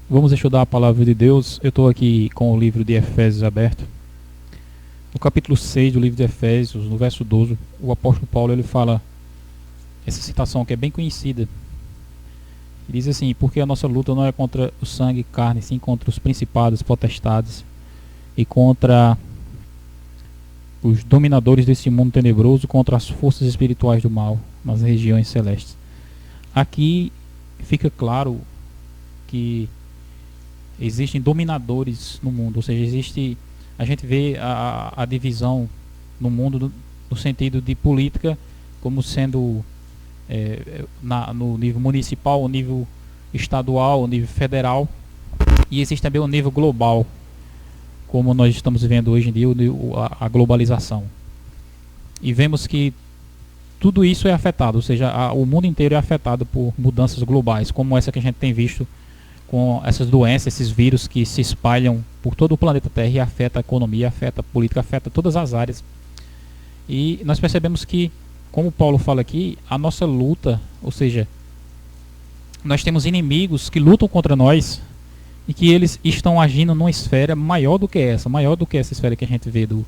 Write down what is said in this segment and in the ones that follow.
Vamos estudar a palavra de Deus. Eu estou aqui com o livro de Efésios aberto. No capítulo 6 do livro de Efésios, no verso 12, o apóstolo Paulo ele fala essa citação que é bem conhecida. Ele diz assim: porque a nossa luta não é contra o sangue e carne, sim contra os principados, potestades e contra os dominadores desse mundo tenebroso, contra as forças espirituais do mal nas regiões celestes. Aqui fica claro que existem dominadores no mundo, ou seja, a gente vê a divisão no mundo no sentido de política como sendo no nível municipal, o nível estadual, o nível federal, e existe também o nível global, como nós estamos vendo hoje em dia, a globalização. E vemos que tudo isso é afetado, ou seja, o mundo inteiro é afetado por mudanças globais, como essa que a gente tem visto com essas doenças, esses vírus que se espalham por todo o planeta Terra e afeta a economia, afeta a política, afeta todas as áreas. E nós percebemos que, como Paulo fala aqui, a nossa luta, ou seja, nós temos inimigos que lutam contra nós e que eles estão agindo numa esfera maior do que essa esfera que a gente vê do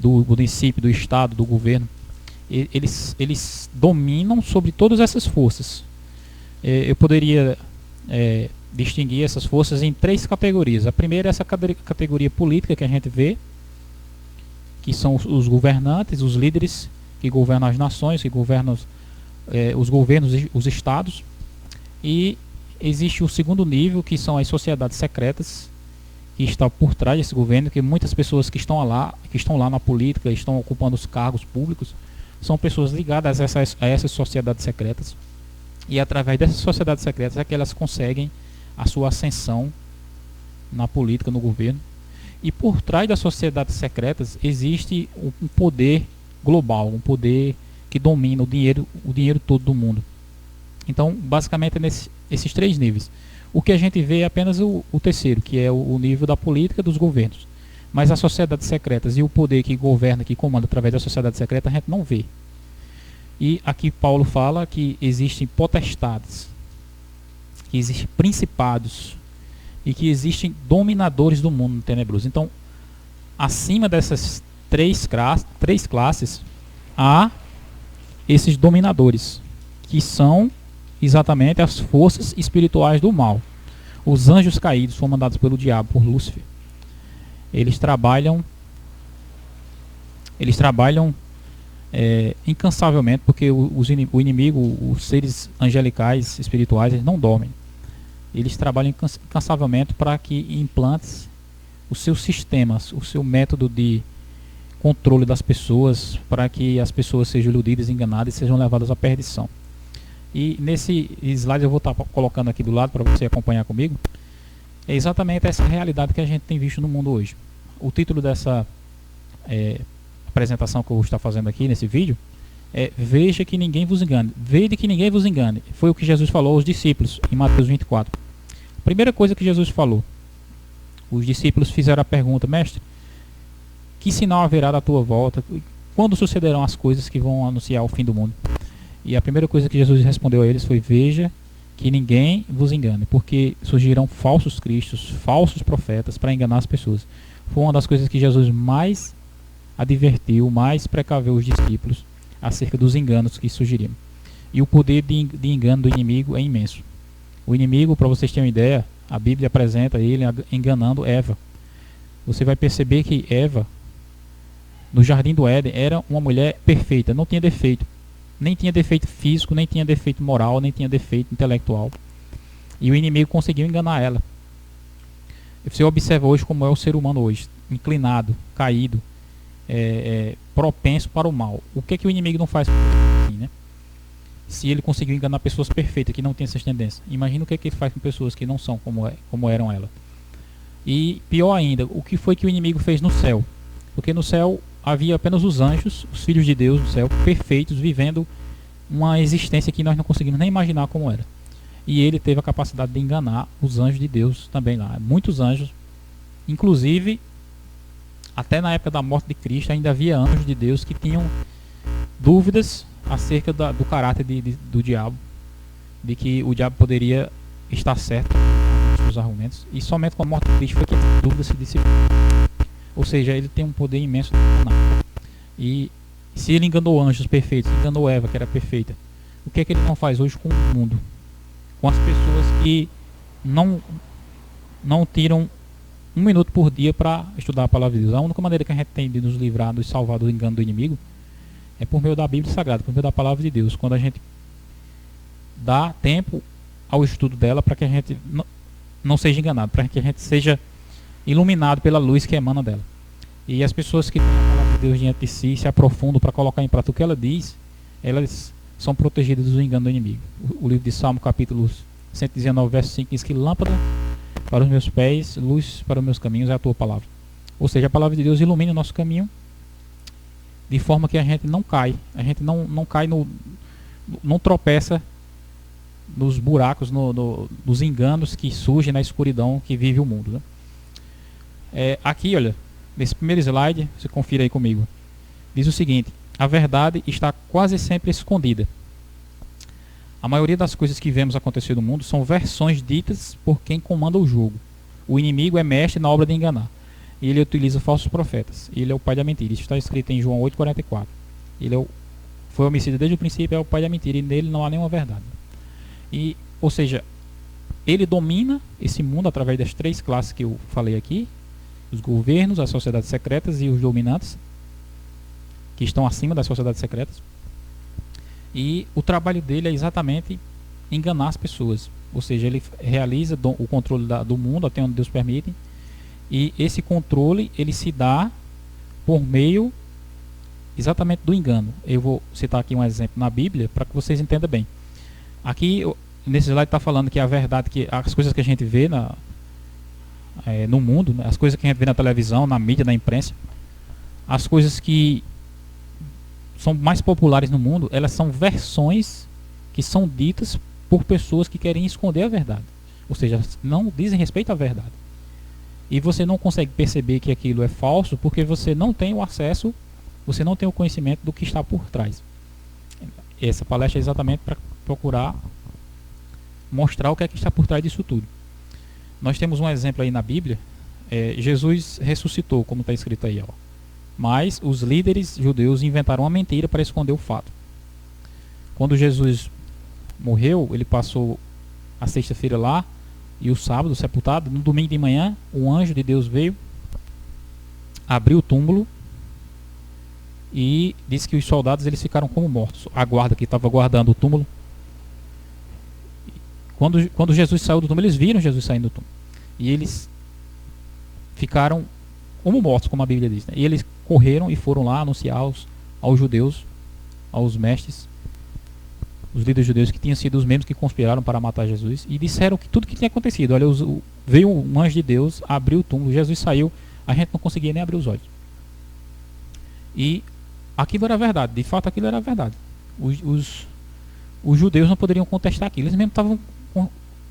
município, do estado, do governo. Eles dominam sobre todas essas forças. Eu poderia distinguir essas forças em três categorias. A primeira é essa categoria política que a gente vê, que são os governantes, os líderes que governam as nações, que governam os governos, os estados. E existe o segundo nível, que são as sociedades secretas, que estão por trás desse governo, que muitas pessoas que estão lá na política, estão ocupando os cargos públicos, são pessoas ligadas a essas sociedades secretas. E através dessas sociedades secretas é que elas conseguem a sua ascensão na política, no governo. E por trás das sociedades secretas existe um poder global, um poder que domina o dinheiro todo do mundo. Então, basicamente, esses três níveis. O que a gente vê é apenas o terceiro, que é o nível da política dos governos. Mas as sociedades secretas e o poder que governa, que comanda através da sociedade secreta, a gente não vê. E aqui Paulo fala que existem potestades, que existem principados e que existem dominadores do mundo tenebroso. Então, acima dessas três classes, há esses dominadores, que são exatamente as forças espirituais do mal. Os anjos caídos foram mandados pelo diabo, por Lúcifer. Eles trabalham incansavelmente, porque o inimigo, os seres angelicais, espirituais, eles não dormem. Eles trabalham incansavelmente para que implantes os seus sistemas, o seu método de controle das pessoas, para que as pessoas sejam iludidas, enganadas e sejam levadas à perdição. E nesse slide eu vou estar colocando aqui do lado para você acompanhar comigo. É exatamente essa realidade que a gente tem visto no mundo hoje. O título dessa apresentação que eu vou estar fazendo aqui nesse vídeo é: veja que ninguém vos engane. Vede que ninguém vos engane. Foi o que Jesus falou aos discípulos em Mateus 24. A primeira coisa que Jesus falou, os discípulos fizeram a pergunta: mestre, que sinal haverá da tua volta? Quando sucederão as coisas que vão anunciar o fim do mundo? E a primeira coisa que Jesus respondeu a eles foi: veja que ninguém vos engane, porque surgirão falsos cristos, falsos profetas para enganar as pessoas. Foi uma das coisas que Jesus mais advertiu, mais precaveu os discípulos acerca dos enganos que surgiriam. E o poder de engano do inimigo é imenso. O inimigo, para vocês terem uma ideia, a Bíblia apresenta ele enganando Eva. Você vai perceber que Eva, no jardim do Éden, era uma mulher perfeita, não tinha defeito. Nem tinha defeito físico, nem tinha defeito moral, nem tinha defeito intelectual. E o inimigo conseguiu enganar ela. Você observa hoje como é o ser humano hoje, inclinado, caído, propenso para o mal. O que é que o inimigo não faz assim, né? Se ele conseguiu enganar pessoas perfeitas que não têm essas tendências, imagina o que é que ele faz com pessoas que não são como eram ela. E pior ainda, o que foi que o inimigo fez no céu? Porque no céu havia apenas os anjos, os filhos de Deus no céu, perfeitos, vivendo uma existência que nós não conseguimos nem imaginar como era. E ele teve a capacidade de enganar os anjos de Deus também lá. Muitos anjos, inclusive, até na época da morte de Cristo, ainda havia anjos de Deus que tinham dúvidas acerca do caráter do diabo, de que o diabo poderia estar certo os argumentos, e somente com a morte de Cristo foi que a dúvida se dissipou. Ou seja, ele tem um poder imenso de enganar. E se ele enganou anjos perfeitos, enganou Eva, que era perfeita, o que é que ele não faz hoje com o mundo? Com as pessoas que não tiram um minuto por dia para estudar a palavra de Deus. A única maneira que a gente tem de nos livrar, de salvar do engano do inimigo, é por meio da Bíblia Sagrada, por meio da palavra de Deus. Quando a gente dá tempo ao estudo dela para que a gente não seja enganado, para que a gente seja iluminado pela luz que emana dela. E as pessoas que têm a palavra de Deus diante de si, se aprofundam para colocar em prática o que ela diz, elas são protegidas do engano do inimigo. O livro de Salmo, capítulo 119, verso 5, diz que lâmpada para os meus pés, luz para os meus caminhos é a tua palavra. Ou seja, a palavra de Deus ilumina o nosso caminho de forma que a gente não cai. A gente não cai não tropeça nos buracos, nos enganos que surgem na escuridão que vive o mundo, né? Aqui, olha, nesse primeiro slide, você confira aí comigo, diz o seguinte: a verdade está quase sempre escondida. A maioria das coisas que vemos acontecer no mundo são versões ditas por quem comanda o jogo. O inimigo é mestre na obra de enganar. Ele utiliza falsos profetas. Ele é o pai da mentira. Isso está escrito em João 8,44. Ele foi homicida desde o princípio, é o pai da mentira, e nele não há nenhuma verdade. Ou seja, ele domina esse mundo através das três classes que eu falei aqui: os governos, as sociedades secretas e os dominantes, que estão acima das sociedades secretas. E o trabalho dele é exatamente enganar as pessoas. Ou seja, ele realiza o controle do mundo até onde Deus permite. E esse controle ele se dá por meio exatamente do engano. Eu vou citar aqui um exemplo na Bíblia para que vocês entendam bem. Aqui nesse slide está falando que a verdade, que as coisas que a gente vê no mundo, né, as coisas que a gente vê na televisão, na mídia, na imprensa, as coisas que são mais populares no mundo, elas são versões que são ditas por pessoas que querem esconder a verdade. Ou seja, não dizem respeito à verdade. E você não consegue perceber que aquilo é falso porque você não tem o acesso, você não tem o conhecimento do que está por trás. Essa palestra é exatamente para procurar mostrar o que é que está por trás disso tudo. Nós temos um exemplo aí na Bíblia. Jesus ressuscitou, como está escrito aí, ó. Mas os líderes judeus inventaram uma mentira para esconder o fato. Quando Jesus morreu, ele passou a sexta-feira lá e o sábado sepultado. No domingo de manhã, um anjo de Deus veio, abriu o túmulo e disse que os soldados eles ficaram como mortos. A guarda que estava guardando o túmulo, quando Jesus saiu do túmulo, eles viram Jesus saindo do túmulo e eles ficaram como mortos, como a Bíblia diz, né? E eles correram e foram lá anunciar aos judeus, aos mestres, os líderes judeus, que tinham sido os mesmos que conspiraram para matar Jesus, e disseram que tudo que tinha acontecido. Olha, veio um anjo de Deus, abriu o túmulo, Jesus saiu, a gente não conseguia nem abrir os olhos. E aquilo era verdade, de fato aquilo era verdade. Os judeus não poderiam contestar aquilo, eles mesmos estavam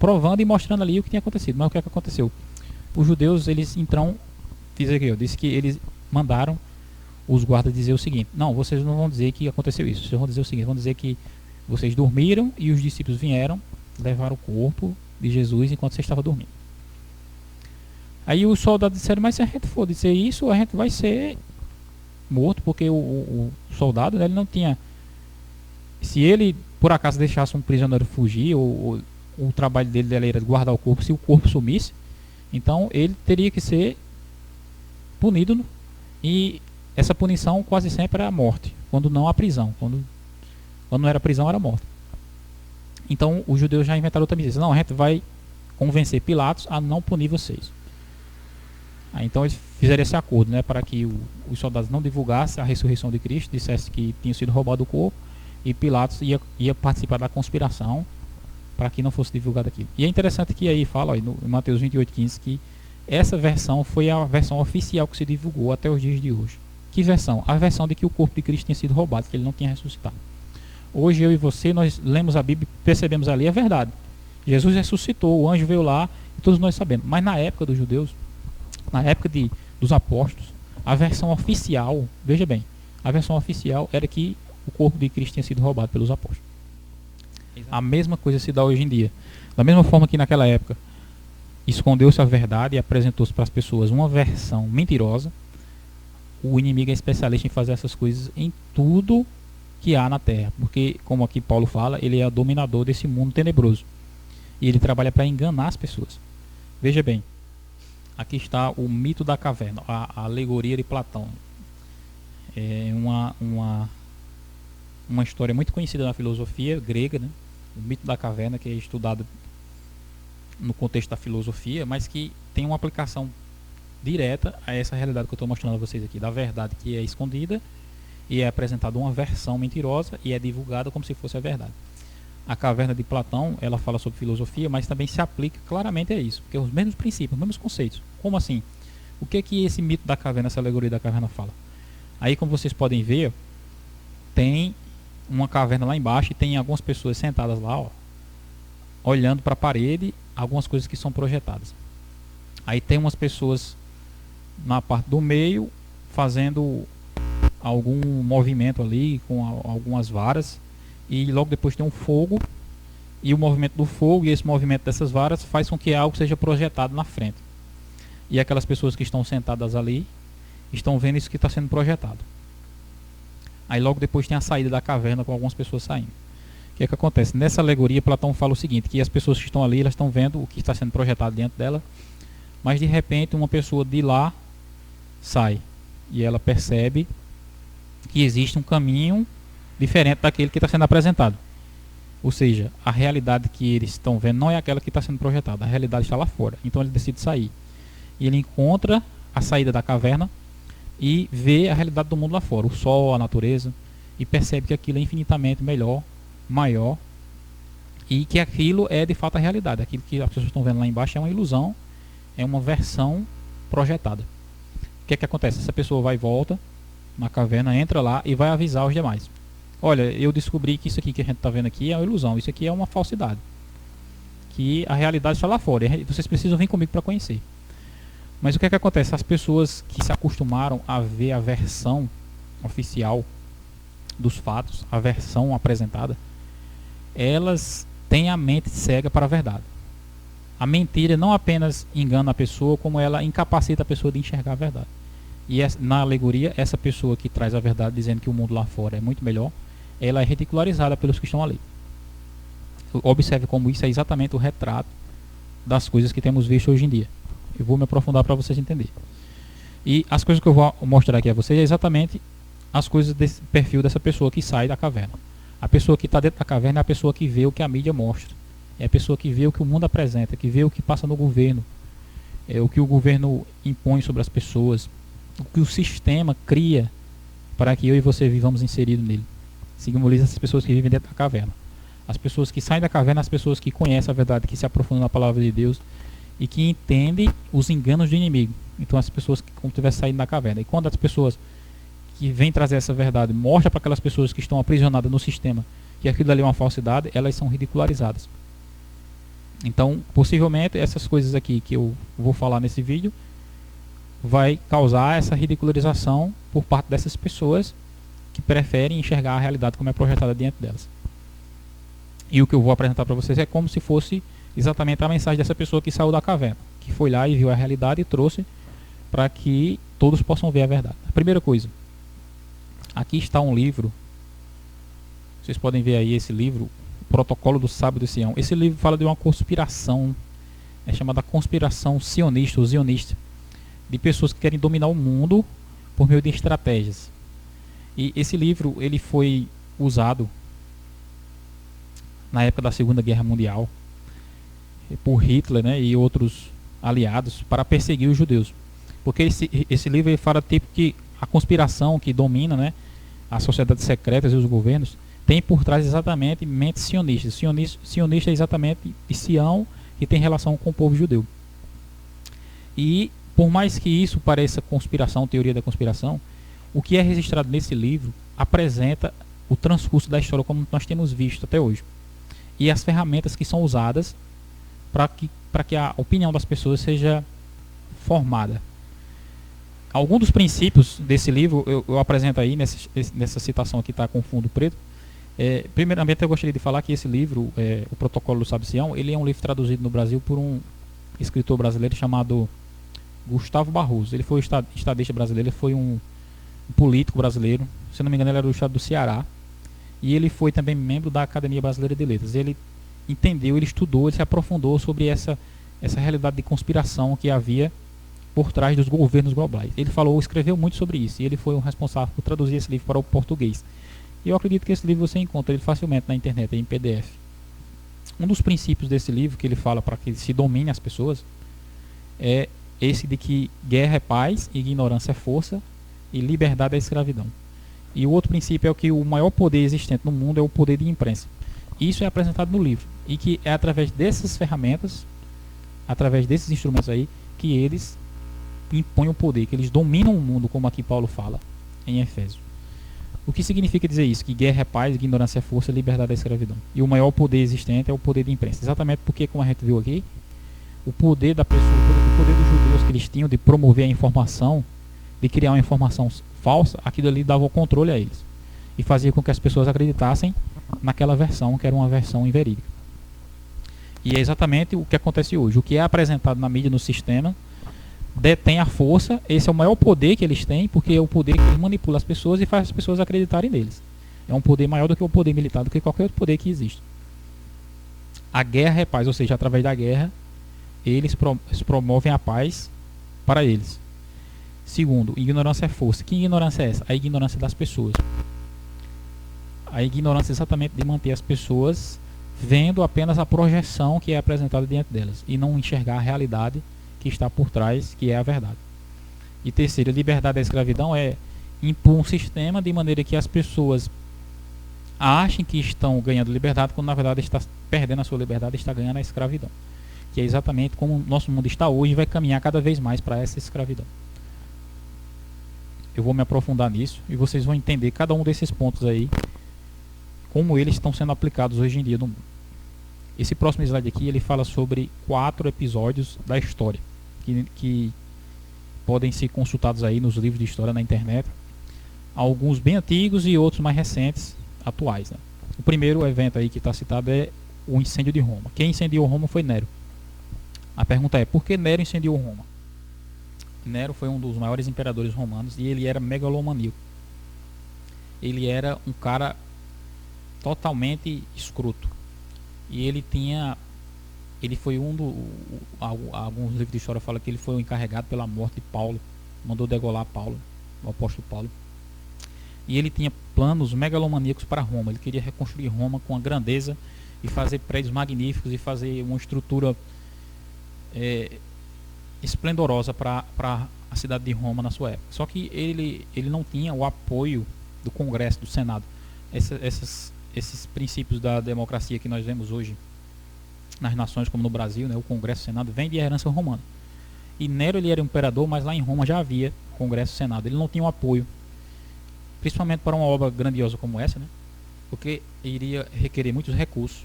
provando e mostrando ali o que tinha acontecido. Mas o que é que aconteceu? Os judeus, eles então, disse que eles mandaram os guardas dizer o seguinte: não, vocês não vão dizer que aconteceu isso, vocês vão dizer o seguinte, vão dizer que vocês dormiram e os discípulos vieram, levaram o corpo de Jesus enquanto você estava dormindo. Aí os soldados disseram: mas se a gente for dizer isso, a gente vai ser morto, porque o soldado, né, ele não tinha, se ele por acaso deixasse um prisioneiro fugir, ou o trabalho dele era guardar o corpo, se o corpo sumisse, então ele teria que ser punido, e essa punição quase sempre era a morte, quando não a prisão. Quando não era prisão, era morte. Então os judeus já inventaram outra medida: não, a gente vai convencer Pilatos a não punir vocês. Então eles fizeram esse acordo, né, para que os soldados não divulgassem a ressurreição de Cristo, dissessem que tinha sido roubado o corpo, e Pilatos ia participar da conspiração para que não fosse divulgado aquilo. E é interessante que aí fala, ó, no Mateus 28,15, que essa versão foi a versão oficial que se divulgou até os dias de hoje. Que versão? A versão de que o corpo de Cristo tinha sido roubado, que ele não tinha ressuscitado. Hoje eu e você, nós lemos a Bíblia e percebemos ali a verdade. Jesus ressuscitou, o anjo veio lá, e todos nós sabemos. Mas na época dos judeus, na época dos apóstolos, a versão oficial, veja bem, a versão oficial era que o corpo de Cristo tinha sido roubado pelos apóstolos. A mesma coisa se dá hoje em dia. Da mesma forma que naquela época escondeu-se a verdade e apresentou-se para as pessoas uma versão mentirosa. O inimigo é especialista em fazer essas coisas em tudo que há na Terra, porque, como aqui Paulo fala, ele é o dominador desse mundo tenebroso e ele trabalha para enganar as pessoas. Veja bem, aqui está o mito da caverna, a alegoria de Platão. É uma história muito conhecida na filosofia grega, né? O mito da caverna, que é estudado no contexto da filosofia, mas que tem uma aplicação direta a essa realidade que eu estou mostrando a vocês aqui, da verdade que é escondida e é apresentada uma versão mentirosa e é divulgada como se fosse a verdade. A caverna de Platão, ela fala sobre filosofia, mas também se aplica claramente a isso, porque os mesmos princípios, os mesmos conceitos. Como assim? O que é que esse mito da caverna, essa alegoria da caverna fala? Aí, como vocês podem ver, tem uma caverna lá embaixo e tem algumas pessoas sentadas lá, ó, olhando para a parede, algumas coisas que são projetadas. Aí tem umas pessoas na parte do meio fazendo algum movimento ali com algumas varas, e logo depois tem um fogo, e o movimento do fogo e esse movimento dessas varas faz com que algo seja projetado na frente. E aquelas pessoas que estão sentadas ali estão vendo isso que está sendo projetado. Aí logo depois tem a saída da caverna com algumas pessoas saindo. O que é que acontece? Nessa alegoria, Platão fala o seguinte, que as pessoas que estão ali, elas estão vendo o que está sendo projetado dentro dela, mas de repente uma pessoa de lá sai e ela percebe que existe um caminho diferente daquele que está sendo apresentado. Ou seja, a realidade que eles estão vendo não é aquela que está sendo projetada, a realidade está lá fora. Então ele decide sair. E ele encontra a saída da caverna e vê a realidade do mundo lá fora, o sol, a natureza, e percebe que aquilo é infinitamente melhor, maior, e que aquilo é de fato a realidade. Aquilo que as pessoas estão vendo lá embaixo é uma ilusão, é uma versão projetada. O que é que acontece? Essa pessoa vai e volta na caverna, entra lá e vai avisar os demais. Olha, eu descobri que isso aqui que a gente está vendo aqui é uma ilusão, isso aqui é uma falsidade, que a realidade está lá fora, e vocês precisam vir comigo para conhecer. Mas o que é que acontece? As pessoas que se acostumaram a ver a versão oficial dos fatos, a versão apresentada, elas têm a mente cega para a verdade. A mentira não apenas engana a pessoa, como ela incapacita a pessoa de enxergar a verdade. E na alegoria, essa pessoa que traz a verdade dizendo que o mundo lá fora é muito melhor, ela é ridicularizada pelos que estão ali. Observe como isso é exatamente o retrato das coisas que temos visto hoje em dia. Eu vou me aprofundar para vocês entenderem. E as coisas que eu vou mostrar aqui a vocês é exatamente as coisas desse perfil dessa pessoa que sai da caverna. A pessoa que está dentro da caverna é a pessoa que vê o que a mídia mostra. É a pessoa que vê o que o mundo apresenta, que vê o que passa no governo, é o que o governo impõe sobre as pessoas, o que o sistema cria para que eu e você vivamos inseridos nele. Simboliza essas pessoas que vivem dentro da caverna. As pessoas que saem da caverna, as pessoas que conhecem a verdade, que se aprofundam na palavra de Deus e que entendem os enganos do inimigo. Então as pessoas que como tivessem saído da caverna. E quando as pessoas que vêm trazer essa verdade mostram para aquelas pessoas que estão aprisionadas no sistema que aquilo ali é uma falsidade, elas são ridicularizadas. Então, possivelmente, essas coisas aqui que eu vou falar nesse vídeo vai causar essa ridicularização por parte dessas pessoas que preferem enxergar a realidade como é projetada diante delas. E o que eu vou apresentar para vocês é como se fosse exatamente a mensagem dessa pessoa que saiu da caverna, que foi lá e viu a realidade e trouxe para que todos possam ver a verdade. A primeira coisa, aqui está um livro, vocês podem ver aí esse livro, Protocolo do Sábio de Sião. Esse livro fala de uma conspiração, é chamada conspiração sionista ou zionista, de pessoas que querem dominar o mundo por meio de estratégias. E esse livro ele foi usado na época da Segunda Guerra Mundial por Hitler, né, e outros aliados para perseguir os judeus. Porque esse livro ele fala tipo que a conspiração que domina, né, as sociedades secretas e os governos tem por trás exatamente mentes sionistas. Sionista é exatamente de Sião, que tem relação com o povo judeu. E por mais que isso pareça conspiração, teoria da conspiração, o que é registrado nesse livro apresenta o transcurso da história como nós temos visto até hoje. E as ferramentas que são usadas para que a opinião das pessoas seja formada. Alguns dos princípios desse livro eu apresento aí nessa citação aqui, está com fundo preto. Primeiramente eu gostaria de falar que esse livro, o Protocolo do Sábio de Sião, ele é um livro traduzido no Brasil por um escritor brasileiro chamado Gustavo Barroso. Ele foi estadista brasileiro, ele foi um político brasileiro, se não me engano ele era do estado do Ceará, e ele foi também membro da Academia Brasileira de Letras. Ele entendeu, ele estudou, ele se aprofundou sobre essa realidade de conspiração que havia por trás dos governos globais. Ele escreveu muito sobre isso, e ele foi o responsável por traduzir esse livro para o português. E eu acredito que esse livro você encontra ele facilmente na internet, em PDF. Um dos princípios desse livro que ele fala para que se domine as pessoas é esse de que guerra é paz, ignorância é força e liberdade é escravidão. E o outro princípio é que o maior poder existente no mundo é o poder de imprensa. Isso é apresentado no livro, e que é através dessas ferramentas, através desses instrumentos aí, que eles impõem o poder, que eles dominam o mundo, como aqui Paulo fala em Efésios. O que significa dizer isso? Que guerra é paz, ignorância é força, liberdade é escravidão. E o maior poder existente é o poder de imprensa. Exatamente porque, como a gente viu aqui, o poder da pessoa, o poder dos judeus que eles tinham de promover a informação, de criar uma informação falsa, aquilo ali dava o controle a eles. E fazia com que as pessoas acreditassem naquela versão, que era uma versão inverídica. E é exatamente o que acontece hoje. O que é apresentado na mídia, no sistema, detém a força. Esse é o maior poder que eles têm, porque é o poder que manipula as pessoas e faz as pessoas acreditarem neles. É um poder maior do que o poder militar, do que qualquer outro poder que existe. A guerra é paz, ou seja, através da guerra, eles promovem a paz para eles. Segundo, ignorância é força. Que ignorância é essa? A ignorância das pessoas. A ignorância é exatamente de manter as pessoas vendo apenas a projeção que é apresentada diante delas e não enxergar a realidade que está por trás, que é a verdade. E terceiro, liberdade da escravidão é impor um sistema de maneira que as pessoas achem que estão ganhando liberdade, quando na verdade está perdendo a sua liberdade, está ganhando a escravidão. Que é exatamente como o nosso mundo está hoje e vai caminhar cada vez mais para essa escravidão. Eu vou me aprofundar nisso e vocês vão entender cada um desses pontos aí, como eles estão sendo aplicados hoje em dia no mundo. Esse próximo slide aqui, ele fala sobre 4 episódios da história, que podem ser consultados aí nos livros de história na internet. Alguns bem antigos e outros mais recentes, atuais, né? O primeiro evento aí que está citado é o incêndio de Roma. Quem incendiou Roma foi Nero. A pergunta é, por que Nero incendiou Roma? Nero foi um dos maiores imperadores romanos e ele era megalomaníaco. Ele era um cara totalmente escroto. E ele foi alguns livros de história falam que ele foi o encarregado pela morte de Paulo, mandou degolar Paulo, o apóstolo Paulo. E ele tinha planos megalomaníacos para Roma. Ele queria reconstruir Roma com a grandeza e fazer prédios magníficos e fazer uma estrutura esplendorosa para a cidade de Roma na sua época. Só que ele não tinha o apoio do Congresso, do Senado. Esses princípios da democracia que nós vemos hoje nas nações, como no Brasil, né, o Congresso e o Senado, vem de herança romana. E Nero ele era imperador, mas lá em Roma já havia Congresso e Senado. Ele não tinha o apoio, principalmente para uma obra grandiosa como essa, né, porque iria requerer muitos recursos.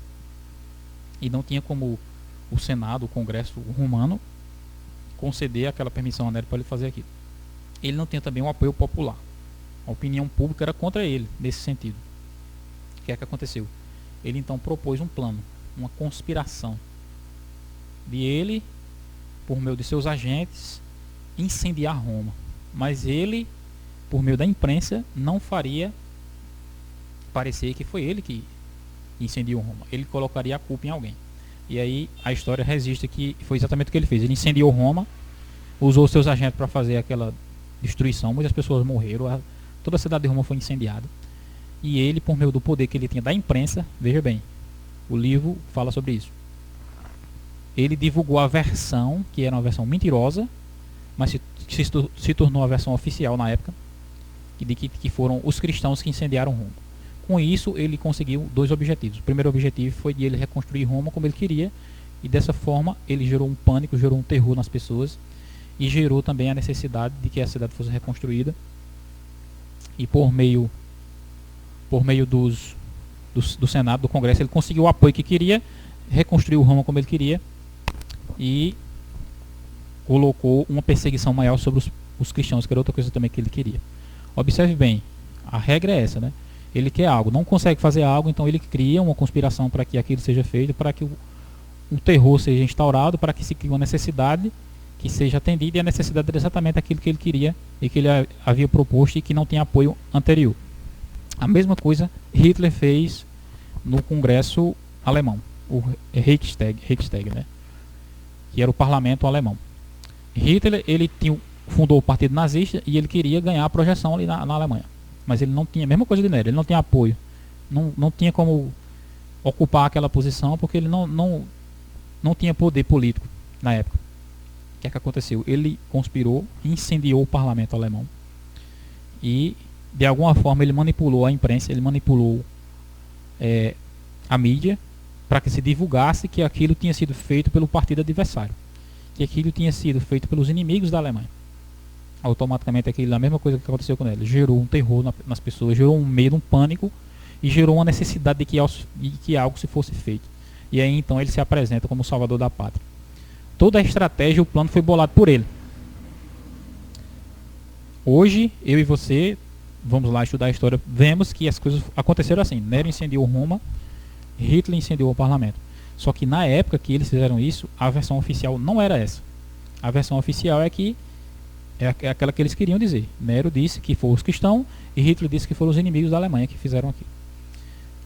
E não tinha como o Senado, o Congresso romano, conceder aquela permissão a Nero para ele fazer aquilo. Ele não tinha também um apoio popular. A opinião pública era contra ele, nesse sentido. O que é que aconteceu? Ele então propôs um plano, uma conspiração de ele, por meio de seus agentes, incendiar Roma. Mas ele, por meio da imprensa, não faria parecer que foi ele que incendiou Roma. Ele colocaria a culpa em alguém. E aí a história resiste que foi exatamente o que ele fez. Ele incendiou Roma, usou seus agentes para fazer aquela destruição, muitas pessoas morreram, toda a cidade de Roma foi incendiada. E ele, por meio do poder que ele tinha da imprensa, veja bem, o livro fala sobre isso. Ele divulgou a versão, que era uma versão mentirosa, mas se tornou a versão oficial na época, que foram os cristãos que incendiaram Roma. Com isso, ele conseguiu 2 objetivos. O primeiro objetivo foi de ele reconstruir Roma como ele queria, e dessa forma ele gerou um pânico, gerou um terror nas pessoas, e gerou também a necessidade de que a cidade fosse reconstruída. E por meio do Senado, do Congresso, ele conseguiu o apoio que queria, reconstruiu Roma como ele queria, e colocou uma perseguição maior sobre os cristãos, que era outra coisa também que ele queria. Observe bem, a regra é essa, né? Ele quer algo, não consegue fazer algo, então ele cria uma conspiração para que aquilo seja feito, para que um terror seja instaurado para que se crie uma necessidade que seja atendida, e a necessidade era exatamente aquilo que ele queria e que ele havia proposto e que não tinha apoio anterior. A mesma coisa Hitler fez no Congresso alemão, o Reichstag, né? Que era o parlamento alemão. Hitler, ele fundou o partido nazista e ele queria ganhar a projeção ali na Alemanha, mas ele não tinha, a mesma coisa de Nero, ele não tinha apoio, não tinha como ocupar aquela posição, porque ele não tinha poder político na época. O que é que aconteceu? Ele conspirou, incendiou o parlamento alemão e de alguma forma ele manipulou a imprensa, ele manipulou a mídia para que se divulgasse que aquilo tinha sido feito pelo partido adversário, que aquilo tinha sido feito pelos inimigos da Alemanha. Automaticamente aquilo, a mesma coisa que aconteceu com ele, gerou um terror nas pessoas, gerou um medo, um pânico, e gerou uma necessidade de que algo se fosse feito. E aí então ele se apresenta como o salvador da pátria. Toda a estratégia, o plano foi bolado por ele. Hoje, eu e você, vamos lá estudar a história, vemos que as coisas aconteceram assim. Nero incendiou Roma, Hitler incendiou o parlamento. Só que na época que eles fizeram isso, a versão oficial não era essa. A versão oficial é aquela que eles queriam dizer. Nero disse que foram os cristãos e Hitler disse que foram os inimigos da Alemanha que fizeram aquilo.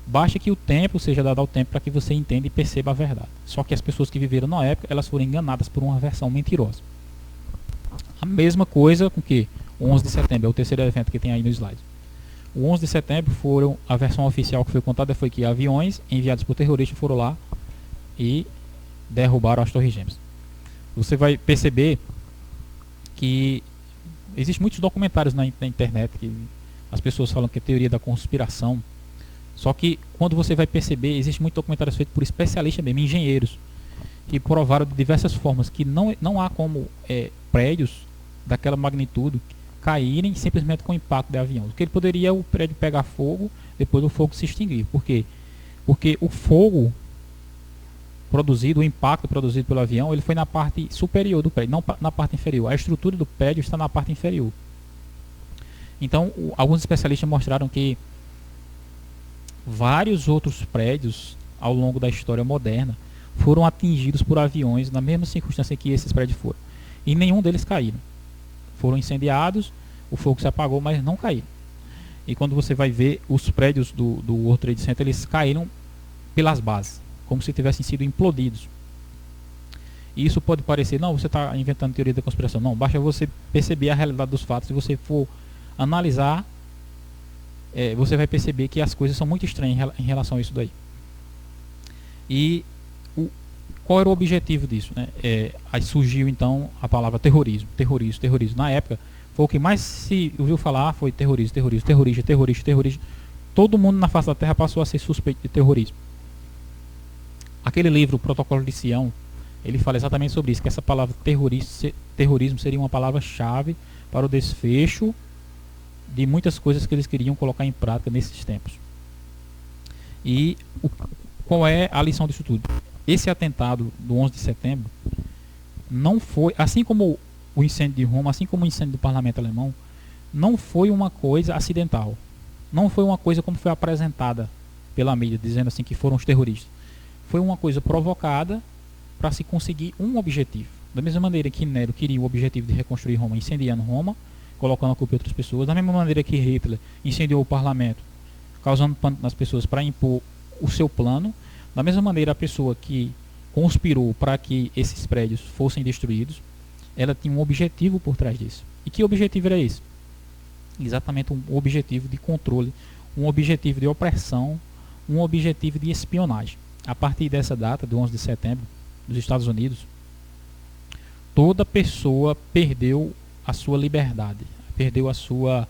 Basta que o tempo seja dado ao tempo para que você entenda e perceba a verdade. Só que as pessoas que viveram na época, elas foram enganadas por uma versão mentirosa. A mesma coisa com que o 11 de setembro, é o terceiro evento que tem aí no slide. O 11 de setembro a versão oficial que foi contada foi que aviões enviados por terroristas foram lá e derrubaram as Torres Gêmeas. Você vai perceber que existem muitos documentários na internet que as pessoas falam que é teoria da conspiração. Só que quando você vai perceber, existem muitos documentários feitos por especialistas mesmo, engenheiros, que provaram de diversas formas que não há como prédios daquela magnitude caírem simplesmente com o impacto de avião. O que ele poderia o prédio pegar fogo, depois o fogo se extinguir. Por quê? Porque o fogo produzido, o impacto produzido pelo avião, ele foi na parte superior do prédio, não na parte inferior. A estrutura do prédio está na parte inferior. Então, alguns especialistas mostraram que vários outros prédios ao longo da história moderna foram atingidos por aviões na mesma circunstância que esses prédios foram. E nenhum deles caíram. Foram incendiados, o fogo se apagou, mas não caíram. E quando você vai ver os prédios do World Trade Center, eles caíram pelas bases, como se tivessem sido implodidos. E isso pode parecer, não, você está inventando teoria da conspiração. Não, basta você perceber a realidade dos fatos. Se você for analisar, você vai perceber que as coisas são muito estranhas em relação a isso daí. E qual era o objetivo disso, né? Aí surgiu então a palavra terrorismo. Na época, foi o que mais se ouviu falar, foi terrorismo. Todo mundo na face da Terra passou a ser suspeito de terrorismo. Aquele livro, o Protocolo de Sião, ele fala exatamente sobre isso, que essa palavra terrorismo seria uma palavra-chave para o desfecho de muitas coisas que eles queriam colocar em prática nesses tempos. E qual é a lição disso tudo? Esse atentado do 11 de setembro não foi, assim como o incêndio de Roma, assim como o incêndio do parlamento alemão, não foi uma coisa acidental. Não foi uma coisa como foi apresentada pela mídia, dizendo assim que foram os terroristas. Foi uma coisa provocada para se conseguir um objetivo. Da mesma maneira que Nero queria o objetivo de reconstruir Roma, incendiando Roma, colocando a culpa em outras pessoas, da mesma maneira que Hitler incendiou o parlamento, causando pânico nas pessoas para impor o seu plano, da mesma maneira a pessoa que conspirou para que esses prédios fossem destruídos, ela tinha um objetivo por trás disso. E que objetivo era esse? Exatamente um objetivo de controle, um objetivo de opressão, um objetivo de espionagem. A partir dessa data, do 11 de setembro, nos Estados Unidos, toda pessoa perdeu a sua liberdade, perdeu a sua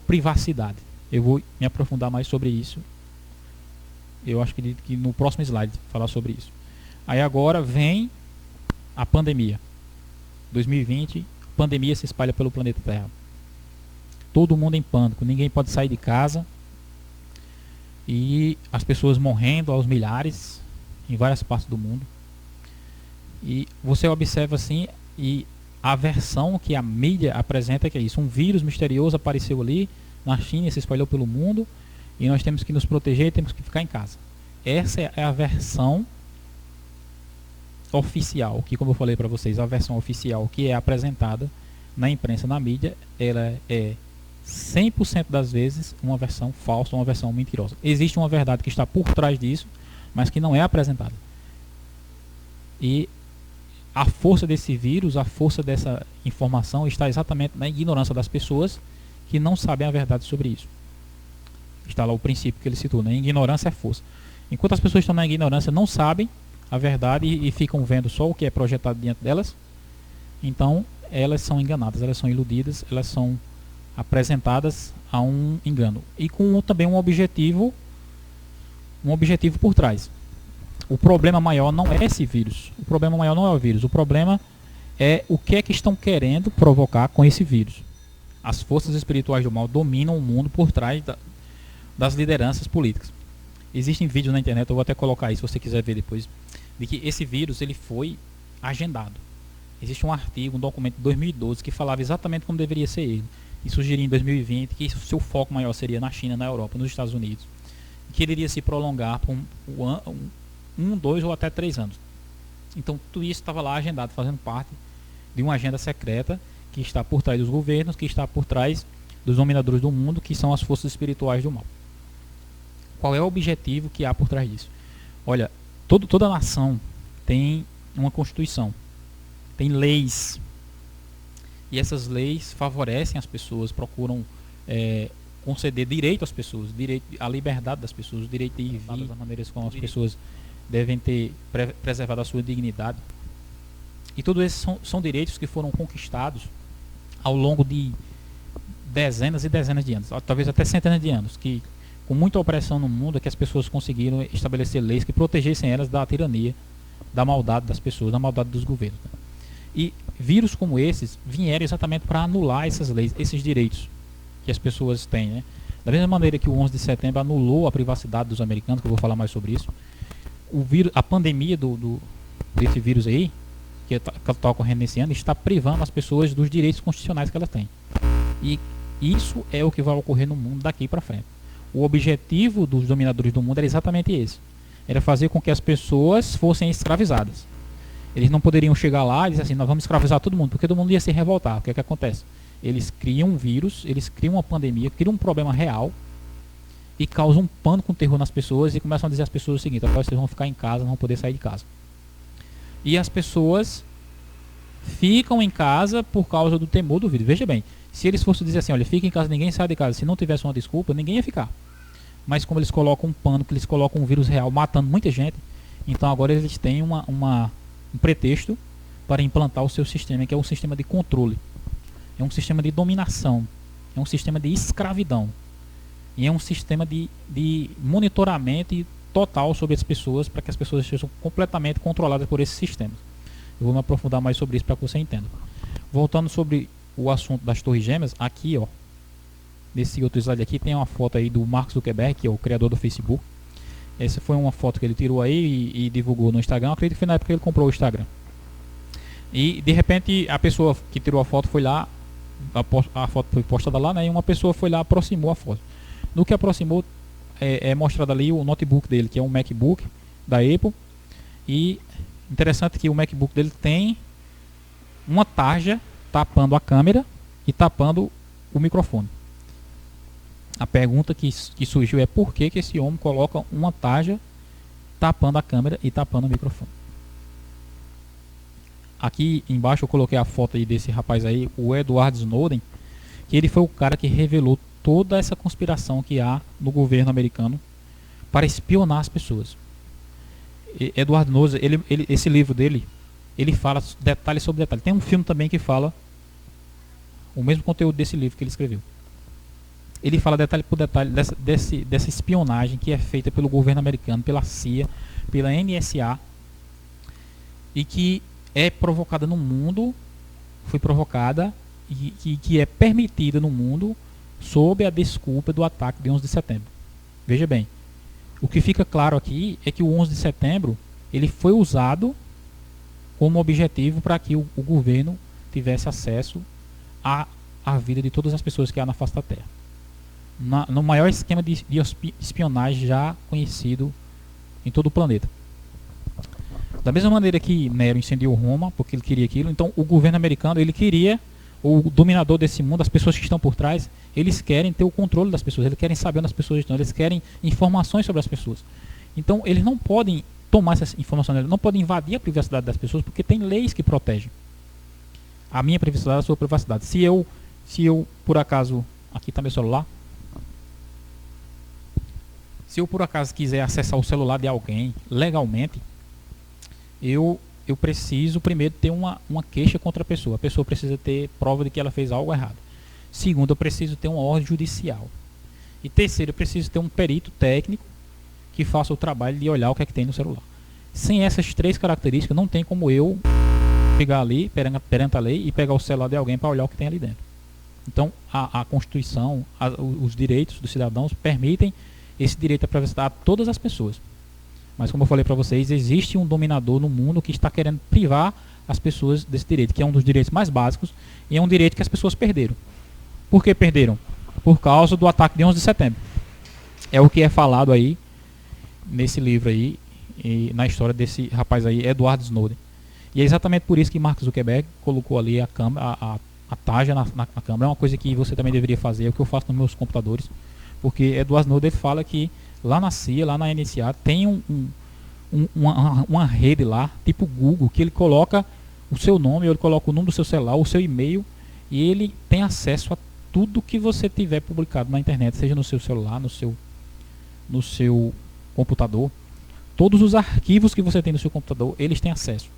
privacidade. Eu vou me aprofundar mais sobre isso. Eu acho que no próximo slide falar sobre isso. Aí agora vem a pandemia. 2020, a pandemia se espalha pelo planeta Terra. Todo mundo em pânico, ninguém pode sair de casa. E as pessoas morrendo aos milhares em várias partes do mundo. E você observa assim, e a versão que a mídia apresenta que é isso. Um vírus misterioso apareceu ali na China e se espalhou pelo mundo. E nós temos que nos proteger e temos que ficar em casa. Essa é a versão oficial, que como eu falei para vocês, a versão oficial que é apresentada na imprensa, na mídia, ela é 100% das vezes uma versão falsa, uma versão mentirosa. Existe uma verdade que está por trás disso, mas que não é apresentada. E a força desse vírus, a força dessa informação está exatamente na ignorância das pessoas que não sabem a verdade sobre isso. Está lá o princípio que ele citou, né? Ignorância é força. Enquanto as pessoas estão na ignorância, não sabem a verdade e ficam vendo só o que é projetado diante delas, então elas são enganadas, elas são iludidas, elas são apresentadas a um engano. E com também um objetivo por trás. O problema maior não é esse vírus. O problema maior não é o vírus. O problema é o que é que estão querendo provocar com esse vírus. As forças espirituais do mal dominam o mundo por trás das lideranças políticas. Existem vídeos na internet, eu vou até colocar aí se você quiser ver depois, de que esse vírus ele foi agendado. Existe um artigo, um documento de 2012 que falava exatamente como deveria ser ele. E sugeria em 2020 que o seu foco maior seria na China, na Europa, nos Estados Unidos. Que ele iria se prolongar por 2 ou até 3 anos. Então tudo isso estava lá agendado, fazendo parte de uma agenda secreta que está por trás dos governos, que está por trás dos dominadores do mundo, que são as forças espirituais do mal. Qual é o objetivo que há por trás disso? Olha, toda nação tem uma constituição, tem leis, e essas leis favorecem as pessoas, procuram conceder direito às pessoas, direito à liberdade das pessoas, o direito de ir e vir, das maneiras como as pessoas devem ter preservado a sua dignidade. E todos esses são direitos que foram conquistados ao longo de dezenas e dezenas de anos, talvez até centenas de anos, que com muita opressão no mundo é que as pessoas conseguiram estabelecer leis que protegessem elas da tirania, da maldade das pessoas, da maldade dos governos. E vírus como esses vieram exatamente para anular essas leis, esses direitos que as pessoas têm, né? Da mesma maneira que o 11 de setembro anulou a privacidade dos americanos, que eu vou falar mais sobre isso, o vírus, a pandemia desse vírus aí, que está ocorrendo nesse ano, está privando as pessoas dos direitos constitucionais que elas têm. E isso é o que vai ocorrer no mundo daqui para frente. O objetivo dos dominadores do mundo era exatamente esse. Era fazer com que as pessoas fossem escravizadas. Eles não poderiam chegar lá e dizer assim, nós vamos escravizar todo mundo, porque todo mundo ia se revoltar. O que é que acontece? Eles criam um vírus, eles criam uma pandemia, criam um problema real e causam um pânico, um terror nas pessoas e começam a dizer às pessoas o seguinte, agora vocês vão ficar em casa, não vão poder sair de casa. E as pessoas ficam em casa por causa do temor do vírus. Veja bem, se eles fossem dizer assim, olha, fica em casa, ninguém sai de casa, se não tivesse uma desculpa, ninguém ia ficar. Mas como eles colocam um pânico, eles colocam um vírus real matando muita gente, então agora eles têm um pretexto para implantar o seu sistema, que é um sistema de controle, é um sistema de dominação, é um sistema de escravidão, e é um sistema de monitoramento total sobre as pessoas, para que as pessoas sejam completamente controladas por esse sistema. Eu vou me aprofundar mais sobre isso para que você entenda. Voltando sobre o assunto das Torres Gêmeas, aqui ó, nesse outro slide aqui tem uma foto aí do Mark Zuckerberg, que é o criador do Facebook. Essa foi uma foto que ele tirou aí e divulgou no Instagram. Eu acredito que foi na época que ele comprou o Instagram. E de repente a pessoa que tirou a foto foi lá, a foto foi postada lá, né? E uma pessoa foi lá, aproximou a foto. No que aproximou, é mostrado ali o notebook dele, que é um MacBook da Apple. E interessante que o MacBook dele tem uma tarja tapando a câmera e tapando o microfone. A pergunta que surgiu é por que esse homem coloca uma tarja tapando a câmera e tapando o microfone. Aqui embaixo eu coloquei a foto aí desse rapaz aí, o Edward Snowden, que ele foi o cara que revelou toda essa conspiração que há no governo americano para espionar as pessoas. Edward Snowden, esse livro dele, ele fala detalhe sobre detalhe. Tem um filme também que fala o mesmo conteúdo desse livro que ele escreveu. Ele fala detalhe por detalhe dessa espionagem que é feita pelo governo americano, pela CIA, pela NSA, e que é provocada no mundo, foi provocada e que é permitida no mundo sob a desculpa do ataque de 11 de setembro. Veja bem, o que fica claro aqui é que o 11 de setembro ele foi usado como objetivo para que o governo tivesse acesso à vida de todas as pessoas que há na face da Terra. No maior esquema de espionagem já conhecido em todo o planeta. Da mesma maneira que Nero incendiou Roma, porque ele queria aquilo, então o governo americano, ele queria, o dominador desse mundo, as pessoas que estão por trás, eles querem ter o controle das pessoas, eles querem saber onde as pessoas estão, eles querem informações sobre as pessoas. Então eles não podem tomar essas informações, não podem invadir a privacidade das pessoas, porque tem leis que protegem a minha privacidade, a sua privacidade. Se eu por acaso, aqui está meu celular, se eu por acaso quiser acessar o celular de alguém legalmente, eu preciso primeiro ter uma queixa contra a pessoa precisa ter prova de que ela fez algo errado. Segundo, eu preciso ter uma ordem judicial. E terceiro, eu preciso ter um perito técnico que faça o trabalho de olhar o que é que tem no celular. Sem essas três características, não tem como eu chegar ali perante a lei e pegar o celular de alguém para olhar o que tem ali dentro. Então, a Constituição, os direitos dos cidadãos permitem esse direito à privacidade a todas as pessoas. Mas, como eu falei para vocês, existe um dominador no mundo que está querendo privar as pessoas desse direito, que é um dos direitos mais básicos e é um direito que as pessoas perderam. Por que perderam? Por causa do ataque de 11 de setembro. É o que é falado aí nesse livro aí, e na história desse rapaz aí, Edward Snowden. E é exatamente por isso que Mark Zuckerberg colocou ali a tarja na câmera. É uma coisa que você também deveria fazer, é o que eu faço nos meus computadores. Porque Edward Snowden fala que lá na CIA, lá na NSA, tem uma rede lá, tipo Google, que ele coloca o seu nome, ele coloca o número do seu celular, o seu e-mail, e ele tem acesso a tudo que você tiver publicado na internet, seja no seu celular, no seu computador. Todos os arquivos que você tem no seu computador, eles têm acesso.